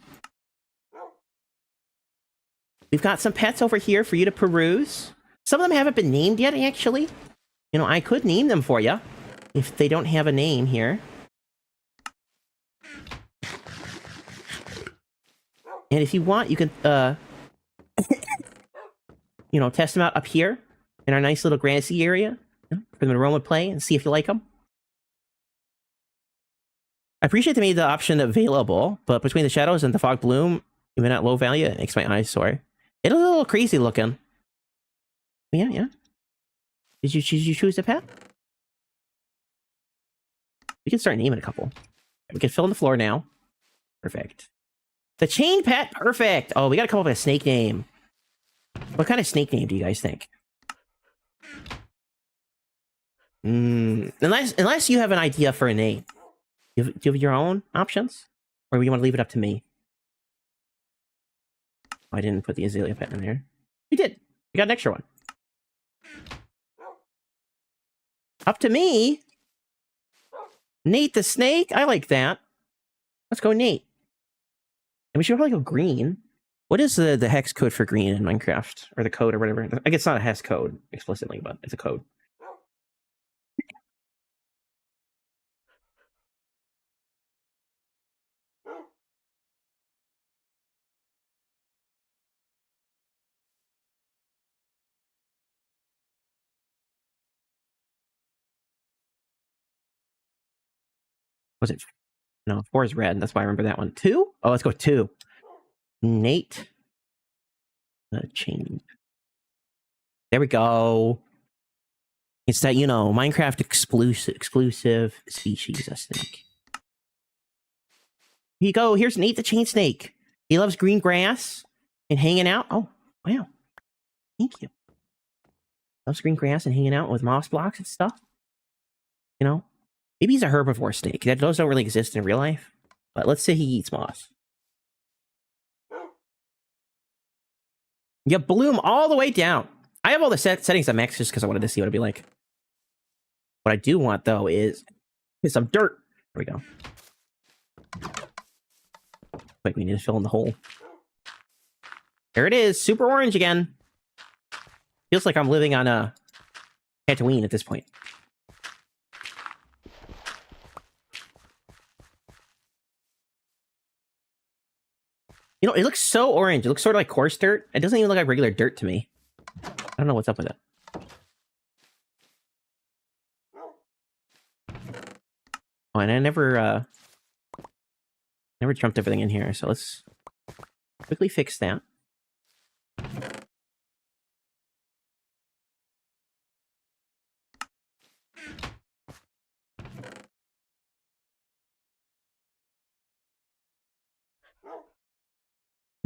B: We've got some pets over here for you to peruse. Some of them haven't been named yet, actually. You know, I could name them for you if they don't have a name here. And if you want, you can, you know, test them out up here in our nice little grassy area, you know, for them to roam and play and see if you like them. I appreciate they made the option available, but between the shadows and the fog bloom, even at low value, it makes my eyes sore. It's a little crazy looking. Yeah, yeah. Did you choose a pet? We can start naming a couple. We can fill in the floor now. Perfect. The chain pet, perfect. Oh, we gotta come up with a snake name. What kind of snake name do you guys think? Unless you have an idea for a name. Do you have your own options? Or do you want to leave it up to me? Oh, I didn't put the azalea pet in there. We did. We got an extra one. Up to me? Nate the snake? I like that. Let's go Nate. And we should probably go green. What is the hex code for green in Minecraft? Or the code or whatever? I guess it's not a hex code explicitly, but it's a code. Was it? No, 4 is red. That's why I remember that one. 2? Oh, let's go 2. Nate. Chain. There we go. It's that, you know, Minecraft exclusive species, I think. Here you go. Here's Nate the chain snake. He loves green grass and hanging out. Oh, wow. Thank you. Loves green grass and hanging out with moss blocks and stuff. You know? Maybe he's a herbivore snake. Those don't really exist in real life. But let's say he eats moss. You bloom all the way down. I have all the settings at max just because I wanted to see what it'd be like. What I do want, though, is some dirt. There we go. Wait, we need to fill in the hole. There it is. Super orange again. Feels like I'm living on a Tatooine at this point. You know, it looks so orange. It looks sort of like coarse dirt. It doesn't even look like regular dirt to me. I don't know what's up with it. Oh, and I never jumped everything in here, so let's quickly fix that.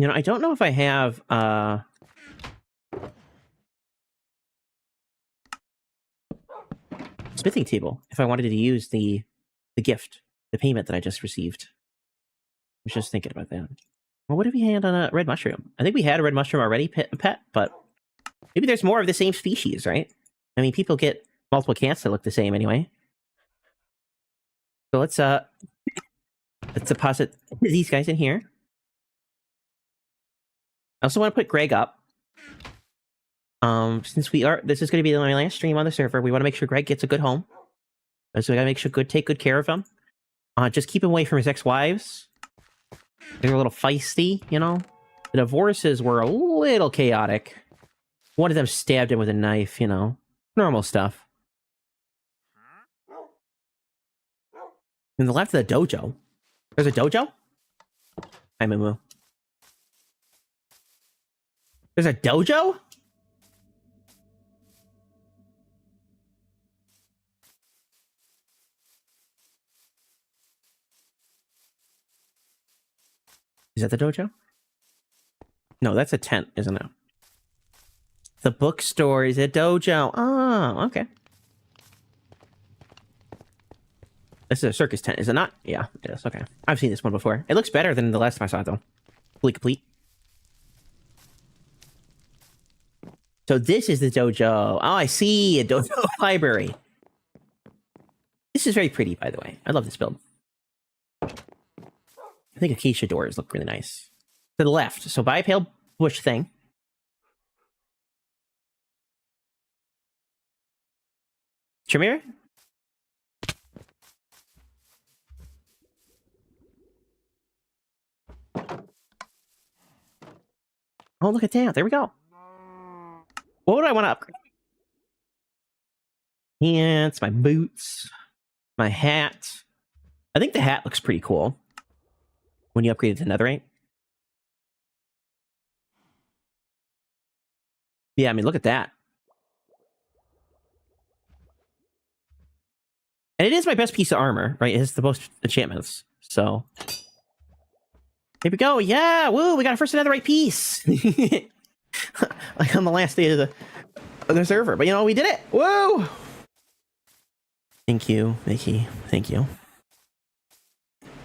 B: You know, I don't know if I have smithing table if I wanted to use the gift, the payment that I just received. I was just thinking about that. Well, what if we had on a red mushroom? I think we had a red mushroom already, pet, but maybe there's more of the same species, right? I mean, people get multiple cats that look the same anyway. So let's deposit these guys in here. I also want to put Greg up. Since this is going to be my last stream on the server, we want to make sure Greg gets a good home. So we got to make sure take good care of him. Just keep him away from his ex-wives. They're a little feisty, you know? The divorces were a little chaotic. One of them stabbed him with a knife, you know? Normal stuff. And the left of the dojo. There's a dojo? Hi, Moo. There's a dojo? Is that the dojo? No, that's a tent, isn't it? The bookstore is a dojo. Oh, okay. This is a circus tent, is it not? Yeah, it is. Okay. I've seen this one before. It looks better than the last time I saw it, though. Fully complete. So this is the dojo. Oh, I see. A dojo library. This is very pretty, by the way. I love this build. I think acacia doors look really nice. To the left. So buy a pale bush thing. Tremere? Oh, look at that. There we go. What would I want to upgrade? Pants, my boots, my hat. I think the hat looks pretty cool when you upgrade it to netherite. Yeah, I mean, look at that. And it is my best piece of armor, right? It has the most enchantments. So here we go. Yeah, woo, we got our first netherite piece. Like on the last day of the server. But you know, we did it. Woo! Thank you, Mickey. Thank you.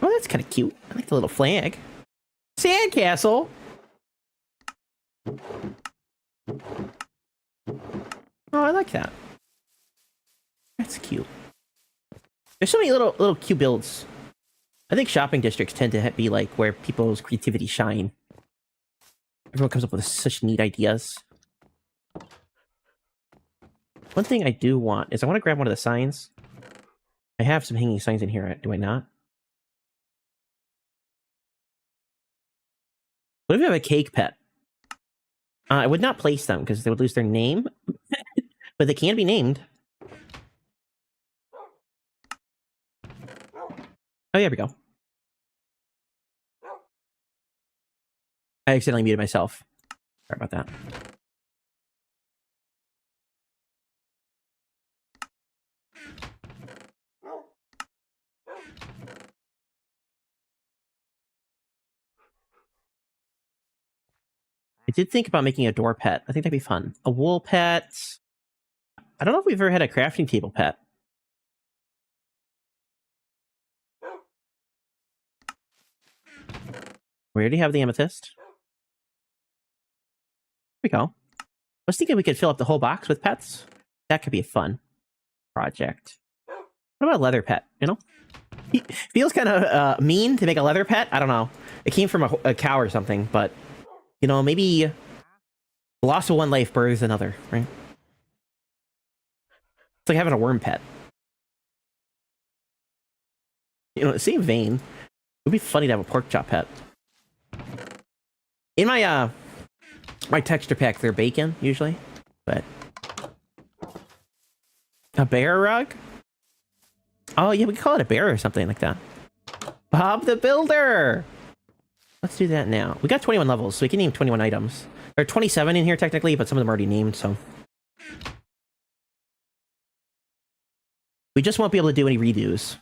B: Oh, that's kind of cute. I like the little flag. Sandcastle. Oh, I like that. That's cute. There's so many little cute builds. I think shopping districts tend to be like where people's creativity shine. Everyone comes up with such neat ideas. One thing I do want is I want to grab one of the signs. I have some hanging signs in here, do I not? What if you have a cake pet? I would not place them because they would lose their name. But they can be named. Oh, there we go. I accidentally muted myself. Sorry about that. I did think about making a door pet. I think that'd be fun. A wool pet. I don't know if we've ever had a crafting table pet. We already have the amethyst. There we go. I was thinking we could fill up the whole box with pets. That could be a fun project. What about a leather pet, you know? It feels kind of mean to make a leather pet. I don't know. It came from a cow or something, but, you know, maybe the loss of one life births another, right? It's like having a worm pet. You know, same vein. It would be funny to have a pork chop pet. In my my texture pack, they're bacon usually, but a bear rug. Oh yeah, we could call it a bear or something like that. Bob the Builder. Let's do that now. We got 21 levels, so we can name 21 items. There are 27 in here technically, but some of them are already named, so we just won't be able to do any redos.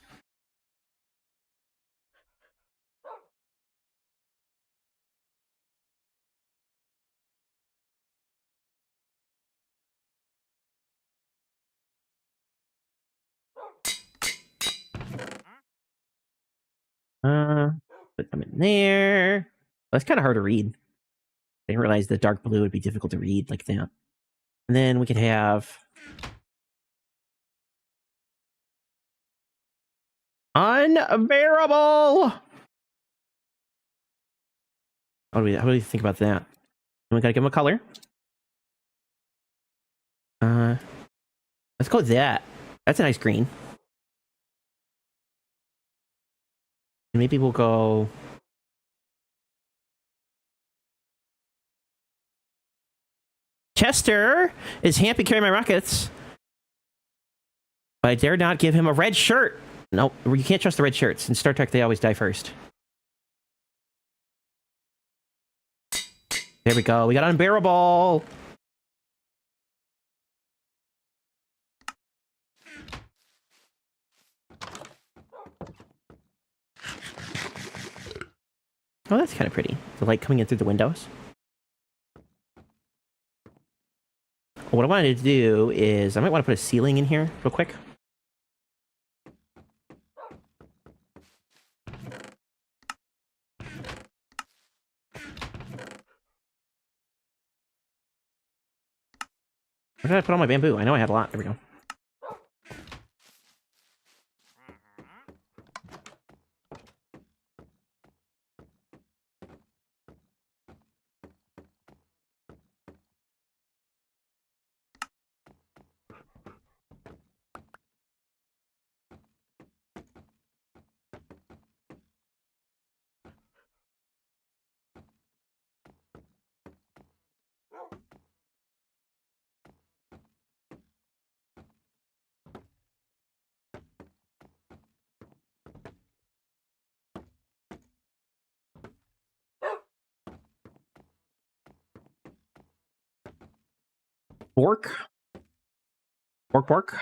B: Put them in there. That's kind of hard to read. I didn't realize the dark blue would be difficult to read like that. And then we could have unbearable. How do we think about that? And we gotta give him a color. Let's go with that. That's a nice green. Maybe we'll go. Chester is happy carrying my rockets, but I dare not give him a red shirt. Nope, you can't trust the red shirts. In Star Trek, they always die first. There we go. We got unbearable. Oh, that's kind of pretty. The light coming in through the windows. What I wanted to do is, I might want to put a ceiling in here real quick. Where did I put all my bamboo? I know I had a lot. There we go. Bork. Bork, bork.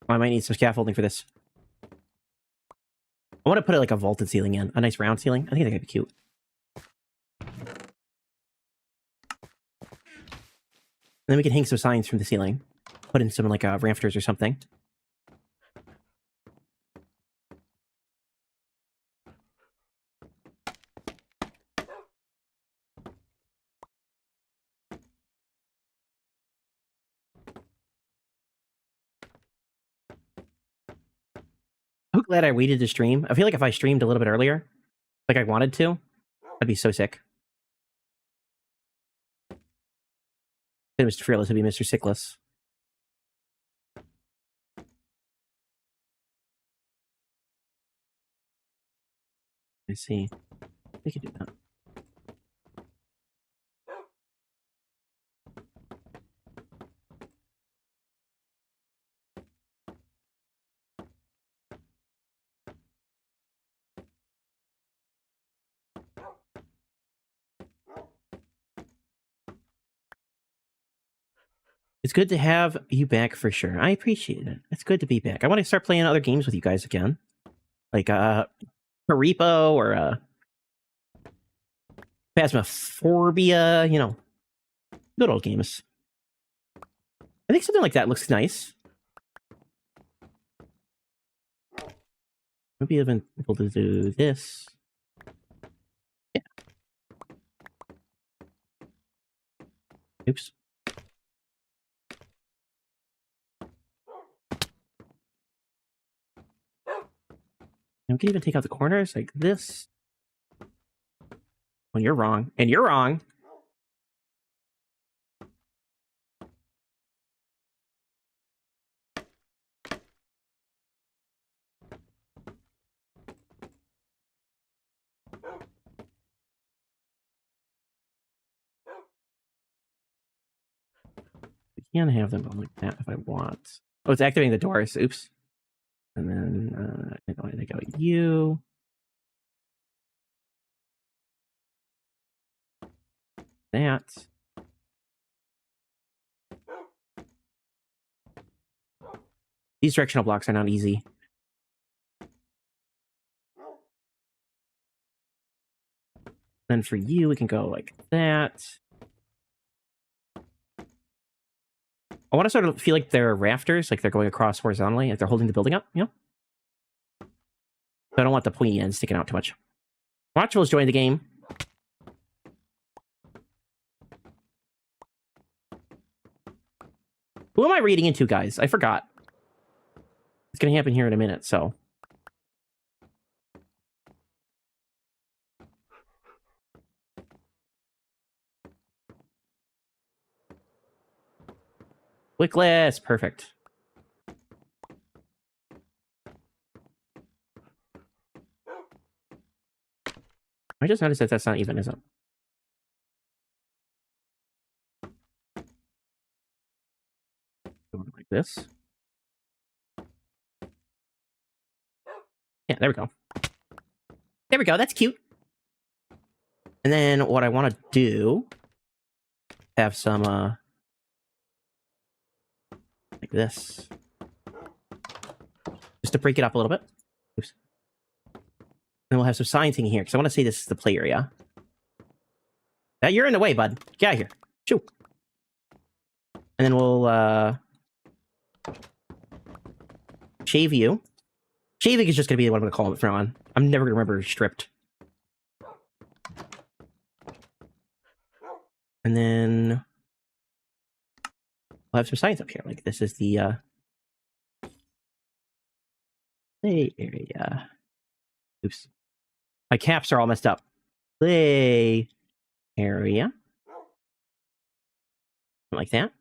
B: I might need some scaffolding for this. I want to put like a vaulted ceiling in. A nice round ceiling. I think that could be cute. And then we can hang some signs from the ceiling. Put in some like rafters or something. I'm glad I waited to stream. I feel like if I streamed a little bit earlier, like I wanted to, I'd be so sick. And Mr. Fearless would be Mr. Sickless. I see. We could do that. It's good to have you back for sure. I appreciate it. It's good to be back. I want to start playing other games with you guys again. Like Repo or Phasmophobia, you know. Good old games. I think something like that looks nice. Maybe even able to do this. Yeah. Oops. And we can even take out the corners like this. Well, you're wrong. And you're wrong. We can have them going like that if I want. Oh, it's activating the doors. Oops. And then I'm going to go you. That. These directional blocks are not easy. Then for you, we can go like that. I want to sort of feel like they're rafters, like they're going across horizontally, like they're holding the building up, you know? So I don't want the pointy end sticking out too much. Watchables join the game. Who am I reading into, guys? I forgot. It's going to happen here in a minute, so. Wickless, perfect. I just noticed that that's not even, is it? Like this. Yeah, there we go. There we go, that's cute. And then what I want to do, have some, like this. just to break it up a little bit. Oops. And we'll have some signs in here, because I want to say this is the play area. Now you're in the way, bud. Get out of here. Shoo. And then we'll, shave you. Shaving is just going to be what I'm going to call it from on. I'm never going to remember stripped. And then we'll have some signs up here. Like, this is the, play area. Oops. My caps are all messed up. Play area. Like that.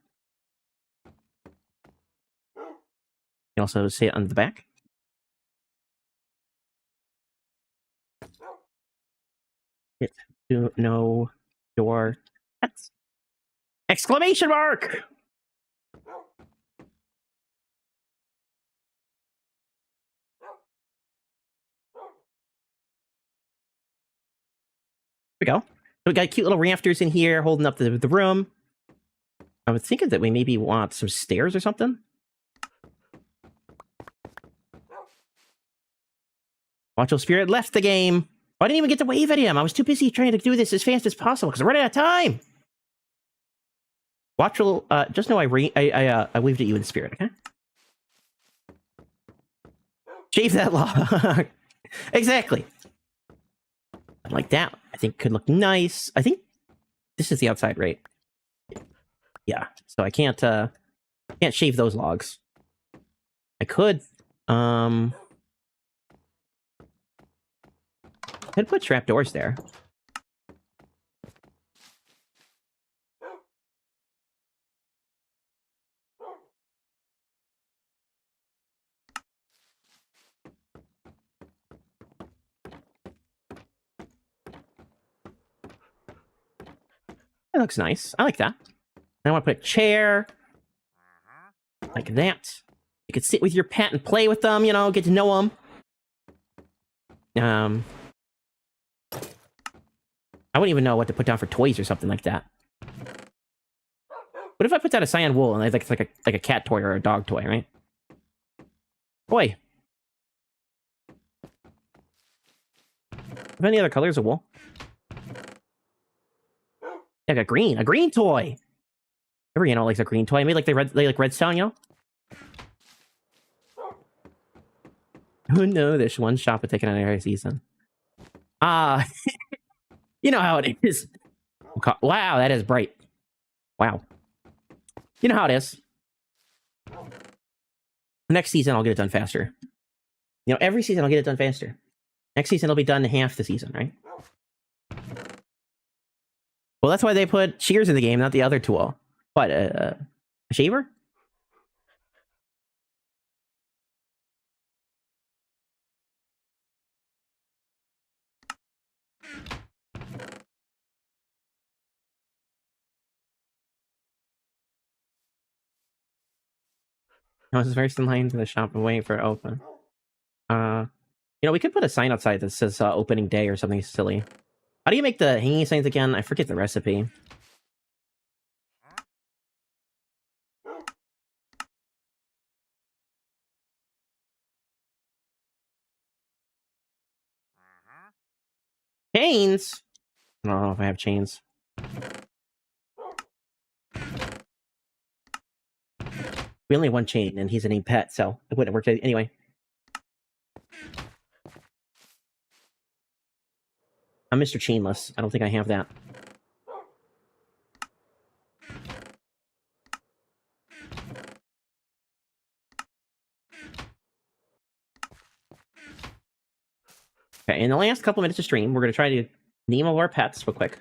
B: You can also say it on the back. Get to know your pets. Exclamation mark! There we go. So we got cute little rafters in here holding up the room. I was thinking that we maybe want some stairs or something. Watchful Spirit left the game. I didn't even get to wave at him. I was too busy trying to do this as fast as possible because I'm running out of time. Watchful, just know I waved at you in spirit, okay? Shave that log. Exactly. Like that. I think could look nice. I think this is the outside, right? Yeah. So I can't shave those logs. I could put trapdoors there. That looks nice. I like that. I want to put a chair. Like that. You could sit with your pet and play with them, you know, get to know them. I wouldn't even know what to put down for toys or something like that. What if I put down a cyan wool and it's like a cat toy or a dog toy, right? Boy. Have any other colors of wool? Yeah, I got green. A green toy! Every animal likes a green toy. I made like they like Redstone, you know? Oh no, there's one shop at taking on every season. You know how it is. Wow, that is bright. Wow. You know how it is. Next season, I'll get it done faster. You know, every season, I'll get it done faster. Next season, it'll be done in half the season, right? Well, that's why they put shears in the game, not the other tool. What, a shaver? I was very in line to the shop and waiting for it to open. You know, we could put a sign outside that says opening day or something silly. How do you make the hanging signs again? I forget the recipe. Chains? I don't know if I have chains. We only have one chain, and he's a named Pet, so it wouldn't work anyway. I'm Mr. Chainless. I don't think I have that. Okay, in the last couple minutes of stream, we're going to try to name all our pets real quick.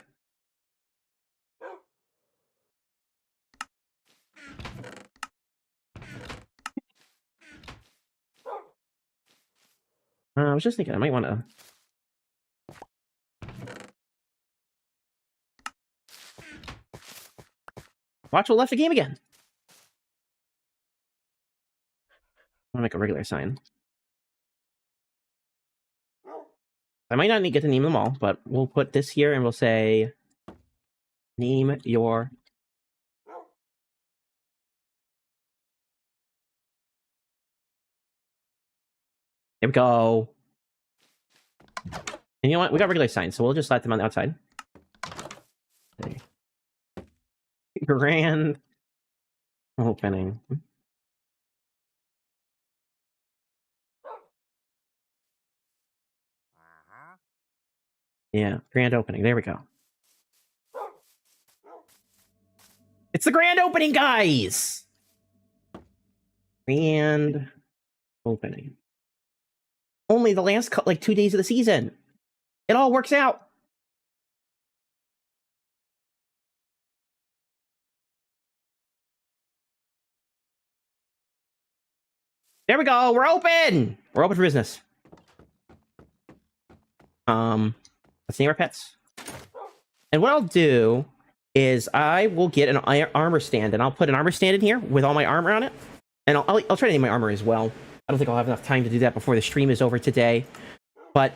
B: I was just thinking I might want to... Watchful left the game again. I'm going to make a regular sign. I might not get to name them all, but we'll put this here and we'll say... Name your... Here we go. And you know what? We got regular signs, so we'll just let them on the outside. Okay. Grand opening. Yeah, grand opening. There we go. It's the grand opening, guys! Grand opening. Only the last, like, 2 days of the season. It all works out. There we go. We're open. We're open for business. Let's name our pets. And what I'll do is I will get an armor stand, and I'll put an armor stand in here with all my armor on it. And I'll try to name my armor as well. I don't think I'll have enough time to do that before the stream is over today. But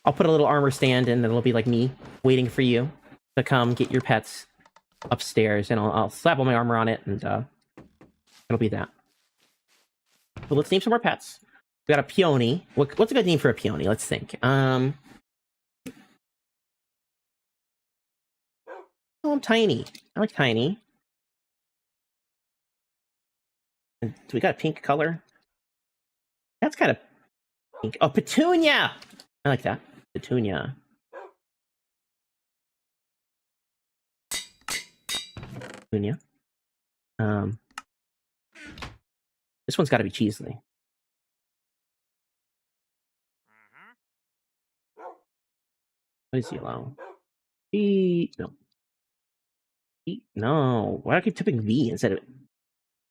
B: I'll put a little armor stand, and it'll be like me waiting for you to come get your pets upstairs. And I'll slap all my armor on it, and it'll be that. So let's name some more pets. We got a peony. What's a good name for a peony? Let's think. Oh, I'm Tiny. I like Tiny. And do we got a pink color? That's kind of pink. Oh, Petunia! I like that. Petunia. Petunia. This one's got to be Cheesley. What is yellow? E. No. E. No. Why do I keep tipping V instead of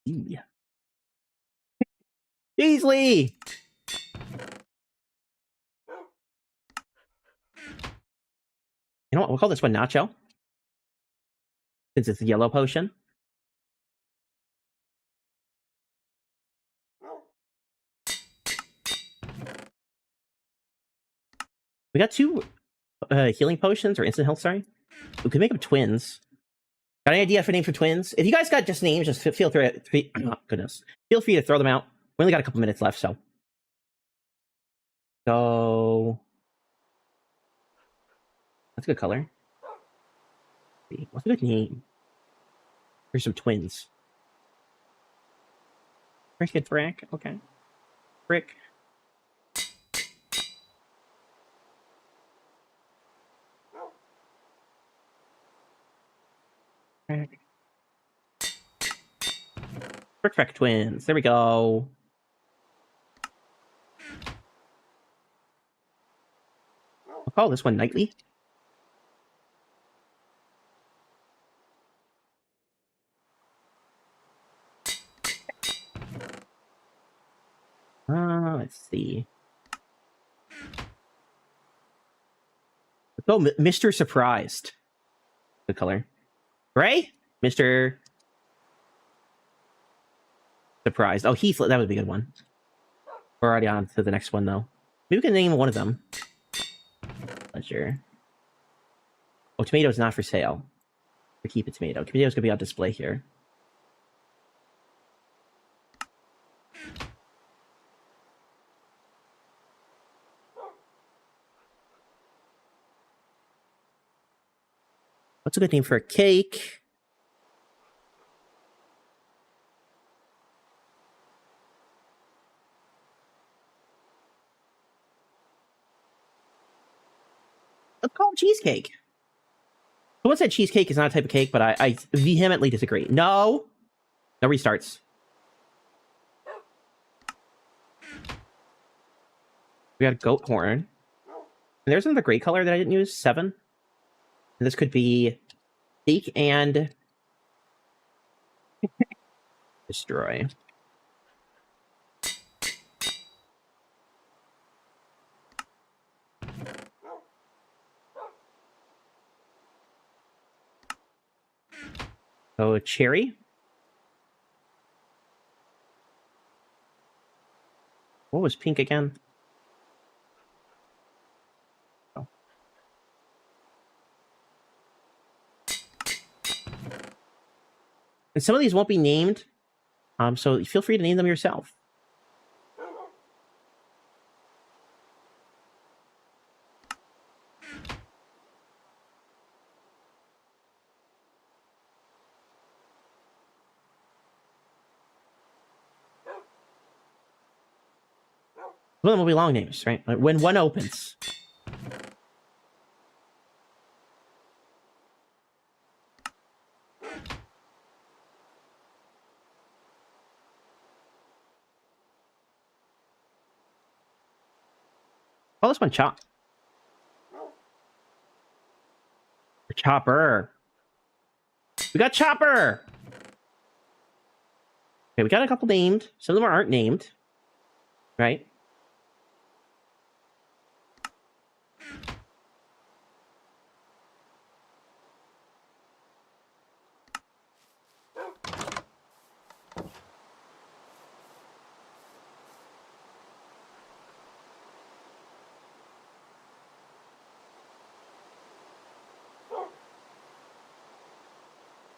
B: E? Cheesley! You know what? We'll call this one Nacho. Since it's a yellow potion. We got 2 healing potions, or instant health, sorry. We could make them twins. Got any idea for names for twins? If you guys got just names, just feel free oh, goodness. Feel free to throw them out. We only got a couple minutes left, so. So. That's a good color. What's a good name? Here's some twins. Frick and Frack, okay. Frick. Frick twins. There we go. I'll call this one Nightly. Let's see. Let's go Mr. Surprised. Good color. Gray? Mr. Surprised. Oh, Heath, that would be a good one. We're already on to the next one, though. Maybe we can name one of them. Pleasure. Oh, tomato's not for sale. We keep a tomato. Tomato's gonna be on display here. What's a good name for a cake? Let's call it cheesecake. Someone said cheesecake is not a type of cake, but I vehemently disagree. No! No restarts. We got a goat horn. And there's another gray color that I didn't use. 7. And this could be cake and destroy. So a cherry. What was pink again? Oh. And some of these won't be named, so feel free to name them yourself. One of them will be long names, right? Like when one opens. Call this one Chop. Or Chopper. We got Chopper! Okay, we got a couple named. Some of them aren't named. Right?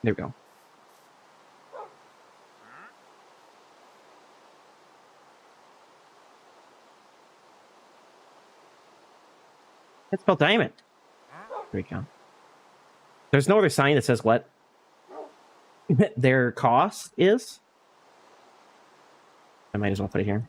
B: There we go. It's spelled diamond. There we go. There's no other sign that says what their cost is. I might as well put it here.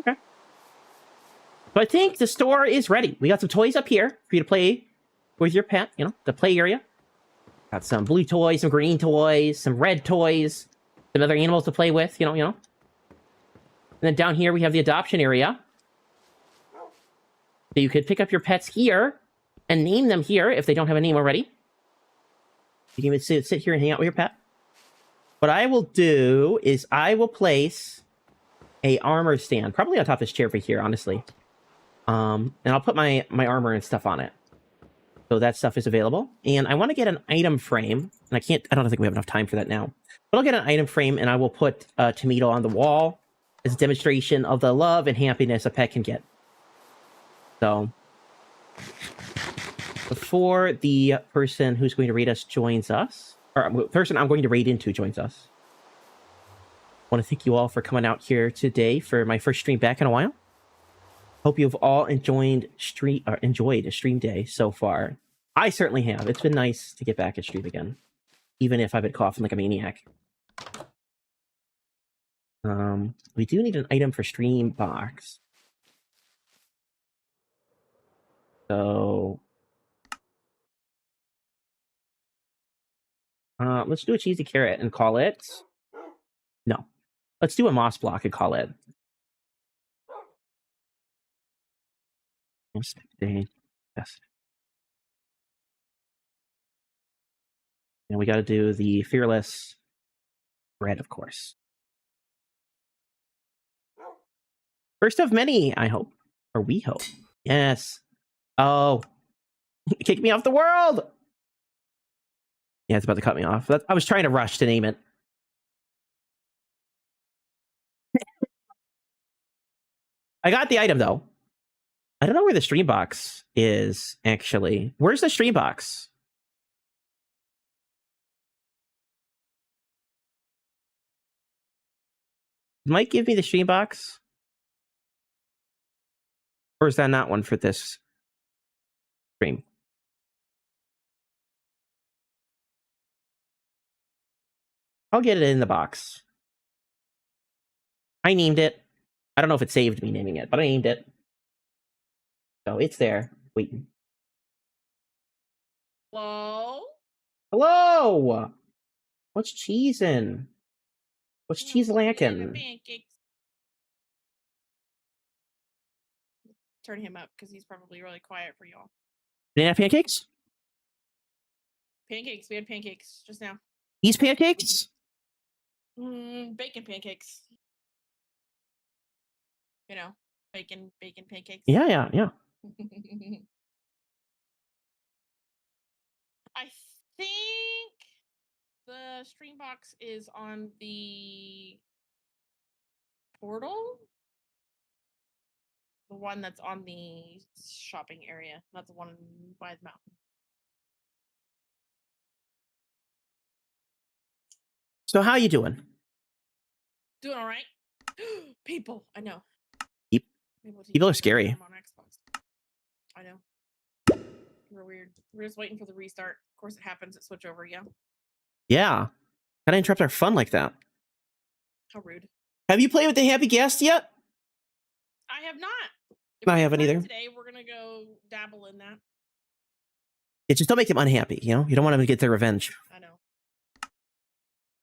B: Okay. So I think the store is ready. We got some toys up here for you to play with your pet, you know, the play area. Got some blue toys, some green toys, some red toys, some other animals to play with, you know. And then down here we have the adoption area. So you could pick up your pets here and name them here if they don't have a name already. You can even sit here and hang out with your pet. What I will do is I will place a armor stand, probably on top of this chair over here, honestly. And I'll put my armor and stuff on it. So that stuff is available. And I want to get an item frame. And I don't think we have enough time for that now. But I'll get an item frame and I will put a tomato on the wall as a demonstration of the love and happiness a pet can get. So, before the person who's going to raid us joins us, or the person I'm going to raid into joins us, I want to thank you all for coming out here today for my first stream back in a while. Hope you've all enjoyed a stream day so far. I certainly have. It's been nice to get back at stream again, even if I've been coughing like a maniac. We do need an item for stream box. So, let's do a cheesy carrot and call it. No, let's do a moss block and call it. Yes. And we got to do the Fearless bread, of course. First of many, I hope. Or we hope. Yes. Oh. Kick me off the world! Yeah, it's about to cut me off. I was trying to rush to name it. I got the item, though. I don't know where the stream box is, actually. Where's the stream box? Might give me the stream box? Or is that not one for this stream? I'll get it in the box. I named it. I don't know if it saved me naming it, but I named it. So it's there. Waiting.
C: Hello?
B: Hello! What's cheesin'? What's cheese-lackin'?
C: Pancakes. Turn him up because he's probably really quiet for y'all.
B: Banana pancakes?
C: Pancakes. We had pancakes just now.
B: These pancakes?
C: Bacon pancakes. You know, bacon pancakes.
B: Yeah.
C: I think the stream box is on the portal. The one that's on the shopping area, not the one by the mountain.
B: So how you doing?
C: Doing all right. People, I know.
B: People are scary.
C: On Xbox. I know. We're weird. We're just waiting for the restart. Of course, it happens at switch over. Yeah.
B: Yeah. Gotta interrupt our fun like that.
C: How rude.
B: Have you played with the happy guest yet?
C: I have not.
B: I haven't either.
C: Today we're gonna go dabble in that.
B: It just don't make them unhappy, you know? You don't want them to get their revenge.
C: I know.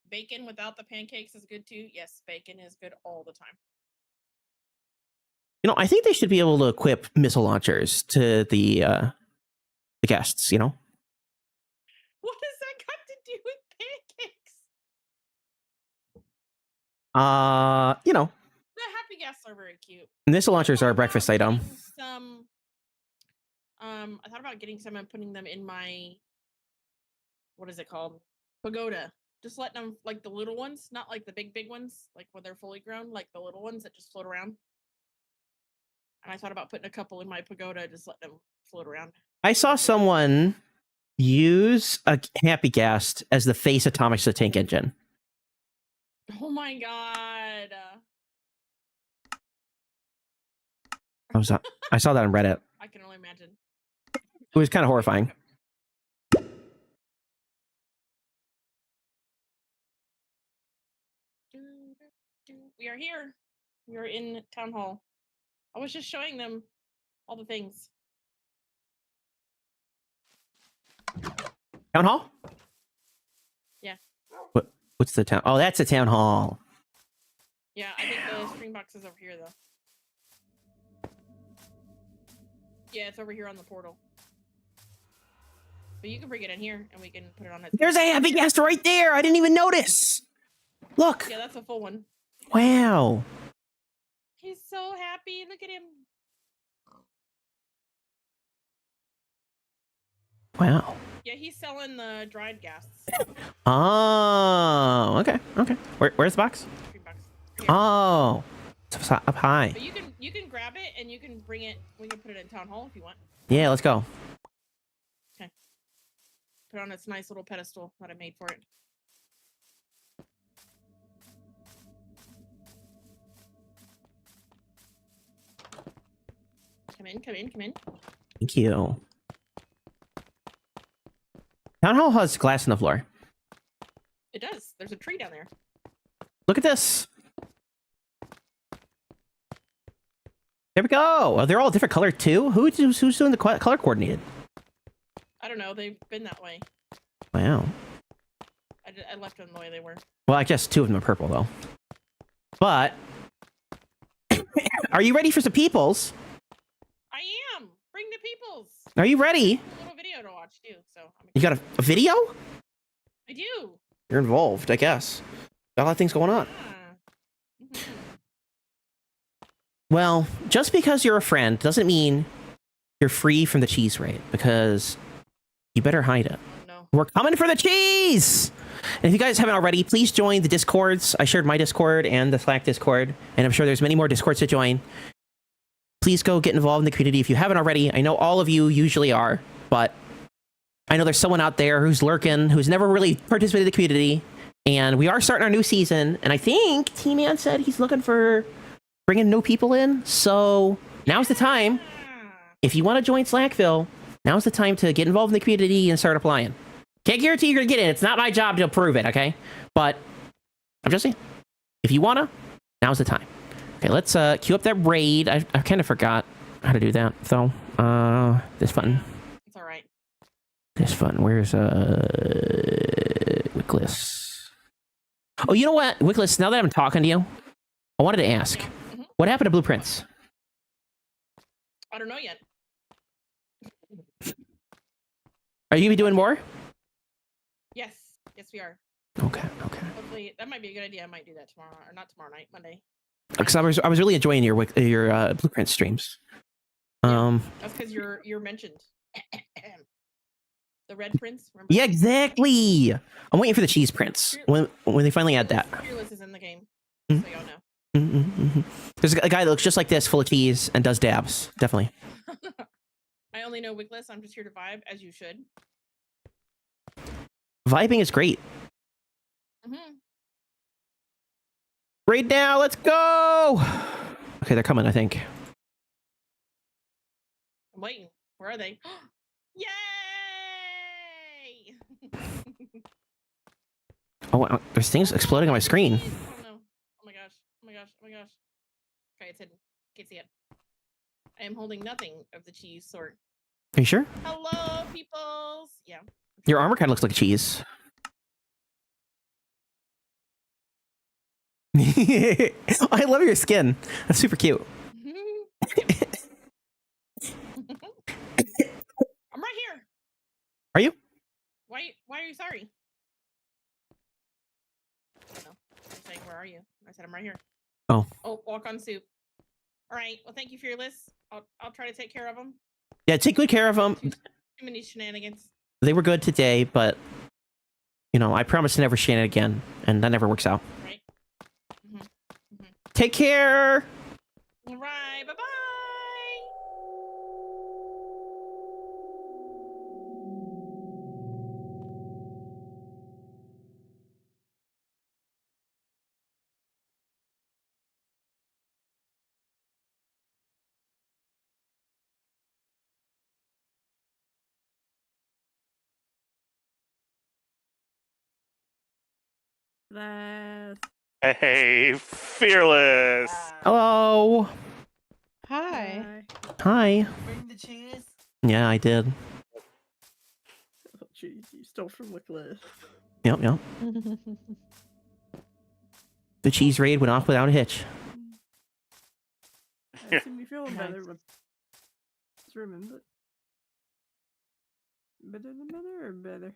C: Bacon without the pancakes is good too. Yes, bacon is good all the time.
B: You know, I think they should be able to equip missile launchers to the guests, you know?
C: What does that got to do with pancakes?
B: You know.
C: The happy guests are very cute.
B: Missile launchers are a breakfast item.
C: Some, I thought about getting some and putting them in my, what is it called? Pagoda. Just letting them, like the little ones, not like the big ones, like when they're fully grown, like the little ones that just float around. And I thought about putting a couple in my pagoda, just letting them float around.
B: I saw someone use a happy guest as the face atomics to the tank engine.
C: Oh my god.
B: I saw that on Reddit.
C: I can only imagine.
B: It was kind of horrifying.
C: We are here. We are in town hall. I was just showing them all the things.
B: Town hall?
C: Yeah.
B: What's the town? Oh, that's a town hall.
C: Yeah, I think the string box is over here, though. Yeah, it's over here on the portal. But you can bring it in here, and we can put it on it.
B: There's a happy guest right there. I didn't even notice. Look.
C: Yeah, that's a full one.
B: Wow.
C: He's so happy. Look at him.
B: Wow.
C: Yeah, he's selling the dried gas.
B: Oh, okay, okay. Where's the box?
C: String box. Here.
B: Oh, it's up high.
C: But you can grab it and you can bring it. We can put it in town hall if you want.
B: Yeah, let's go.
C: Okay. Put it on its nice little pedestal that I made for it. Come in, come in, come in.
B: Thank you. Town hall has glass on the floor.
C: It does. There's a tree down there.
B: Look at this. There we go. Oh, they're all different color too. Who's doing the color coordinated?
C: I don't know. They've been that way.
B: Wow.
C: I left them the way they were.
B: Well, I guess two of them are purple though. But are you ready for some peoples?
C: I am. Bring the peoples.
B: Are you ready?
C: A little video to watch too. So
B: You got a video?
C: I do.
B: You're involved, I guess. Got a lot of things going on.
C: Yeah. Mhm.
B: Well, just because you're a friend doesn't mean you're free from the cheese raid, because you better hide it.
C: No.
B: We're coming for the cheese! And if you guys haven't already, please join the Discords. I shared my Discord and the Slack Discord, and I'm sure there's many more Discords to join. Please go get involved in the community if you haven't already. I know all of you usually are, but I know there's someone out there who's lurking, who's never really participated in the community, and we are starting our new season, and I think T-Man said he's looking for bringing new people in, so now's the time. If you want to join SlackVille, now's the time to get involved in the community and start applying. Can't guarantee you're going to get in. It's not my job to approve it, okay? But I'm just saying, if you want to, now's the time. Okay, let's queue up that raid. I kind of forgot how to do that, so this button.
C: It's all right.
B: This button. Where's Wickless? Oh, you know what, Wickless? Now that I'm talking to you, I wanted to ask,
C: Yeah. Mhm.
B: what happened to Blueprints?
C: I don't know yet.
B: Are you gonna be doing more?
C: Yes. Yes, we are.
B: Okay.
C: Hopefully, that might be a good idea. I might do that tomorrow, or not tomorrow night, Monday.
B: Because I was really enjoying your Blueprint streams.
C: That's because you're mentioned. The red prince. Remember?
B: Yeah, exactly. I'm waiting for the cheese prince when they finally add that.
C: Fearless is in the game,
B: Mhm.
C: so y'all know.
B: There's a guy that looks just like this, full of cheese, and does dabs. Definitely.
C: I only know Wigless. I'm just here to vibe, as you should.
B: Vibing is great.
C: Mm-hmm.
B: Right now, let's go! Okay, they're coming, I think.
C: I'm waiting. Where are they? Yay!
B: Oh, wow, there's things exploding on my screen.
C: Oh no. Oh my gosh. Oh my gosh. Oh my gosh. Okay, it's hidden. Can't see it. I am holding nothing of the cheese sort.
B: Are you sure?
C: Hello, peoples. Yeah.
B: Your armor kind of looks like cheese. I love your skin. That's super cute.
C: I'm right here.
B: Are you?
C: Why are you sorry? I don't know. You're saying, where are you? I said, I'm right here.
B: Oh.
C: Oh, walk on soup. All right. Well, thank you, Fearless. I'll try to take care of them.
B: Yeah, take good care of them.
C: Too many shenanigans.
B: They were good today, but, you know, I promise to never shenan again, and that never works out.
C: Right.
B: Take care!
C: All right. Bye-bye.
A: Hey, Fearless.
B: Hello!
D: Hi.
B: Hi.
D: Bring the cheese.
B: Yeah, I did.
D: Oh, jeez, you stole from Wigless.
B: Yep. The cheese raid went off without a hitch.
D: I seem to be feeling better, but just remember. Better than better or better?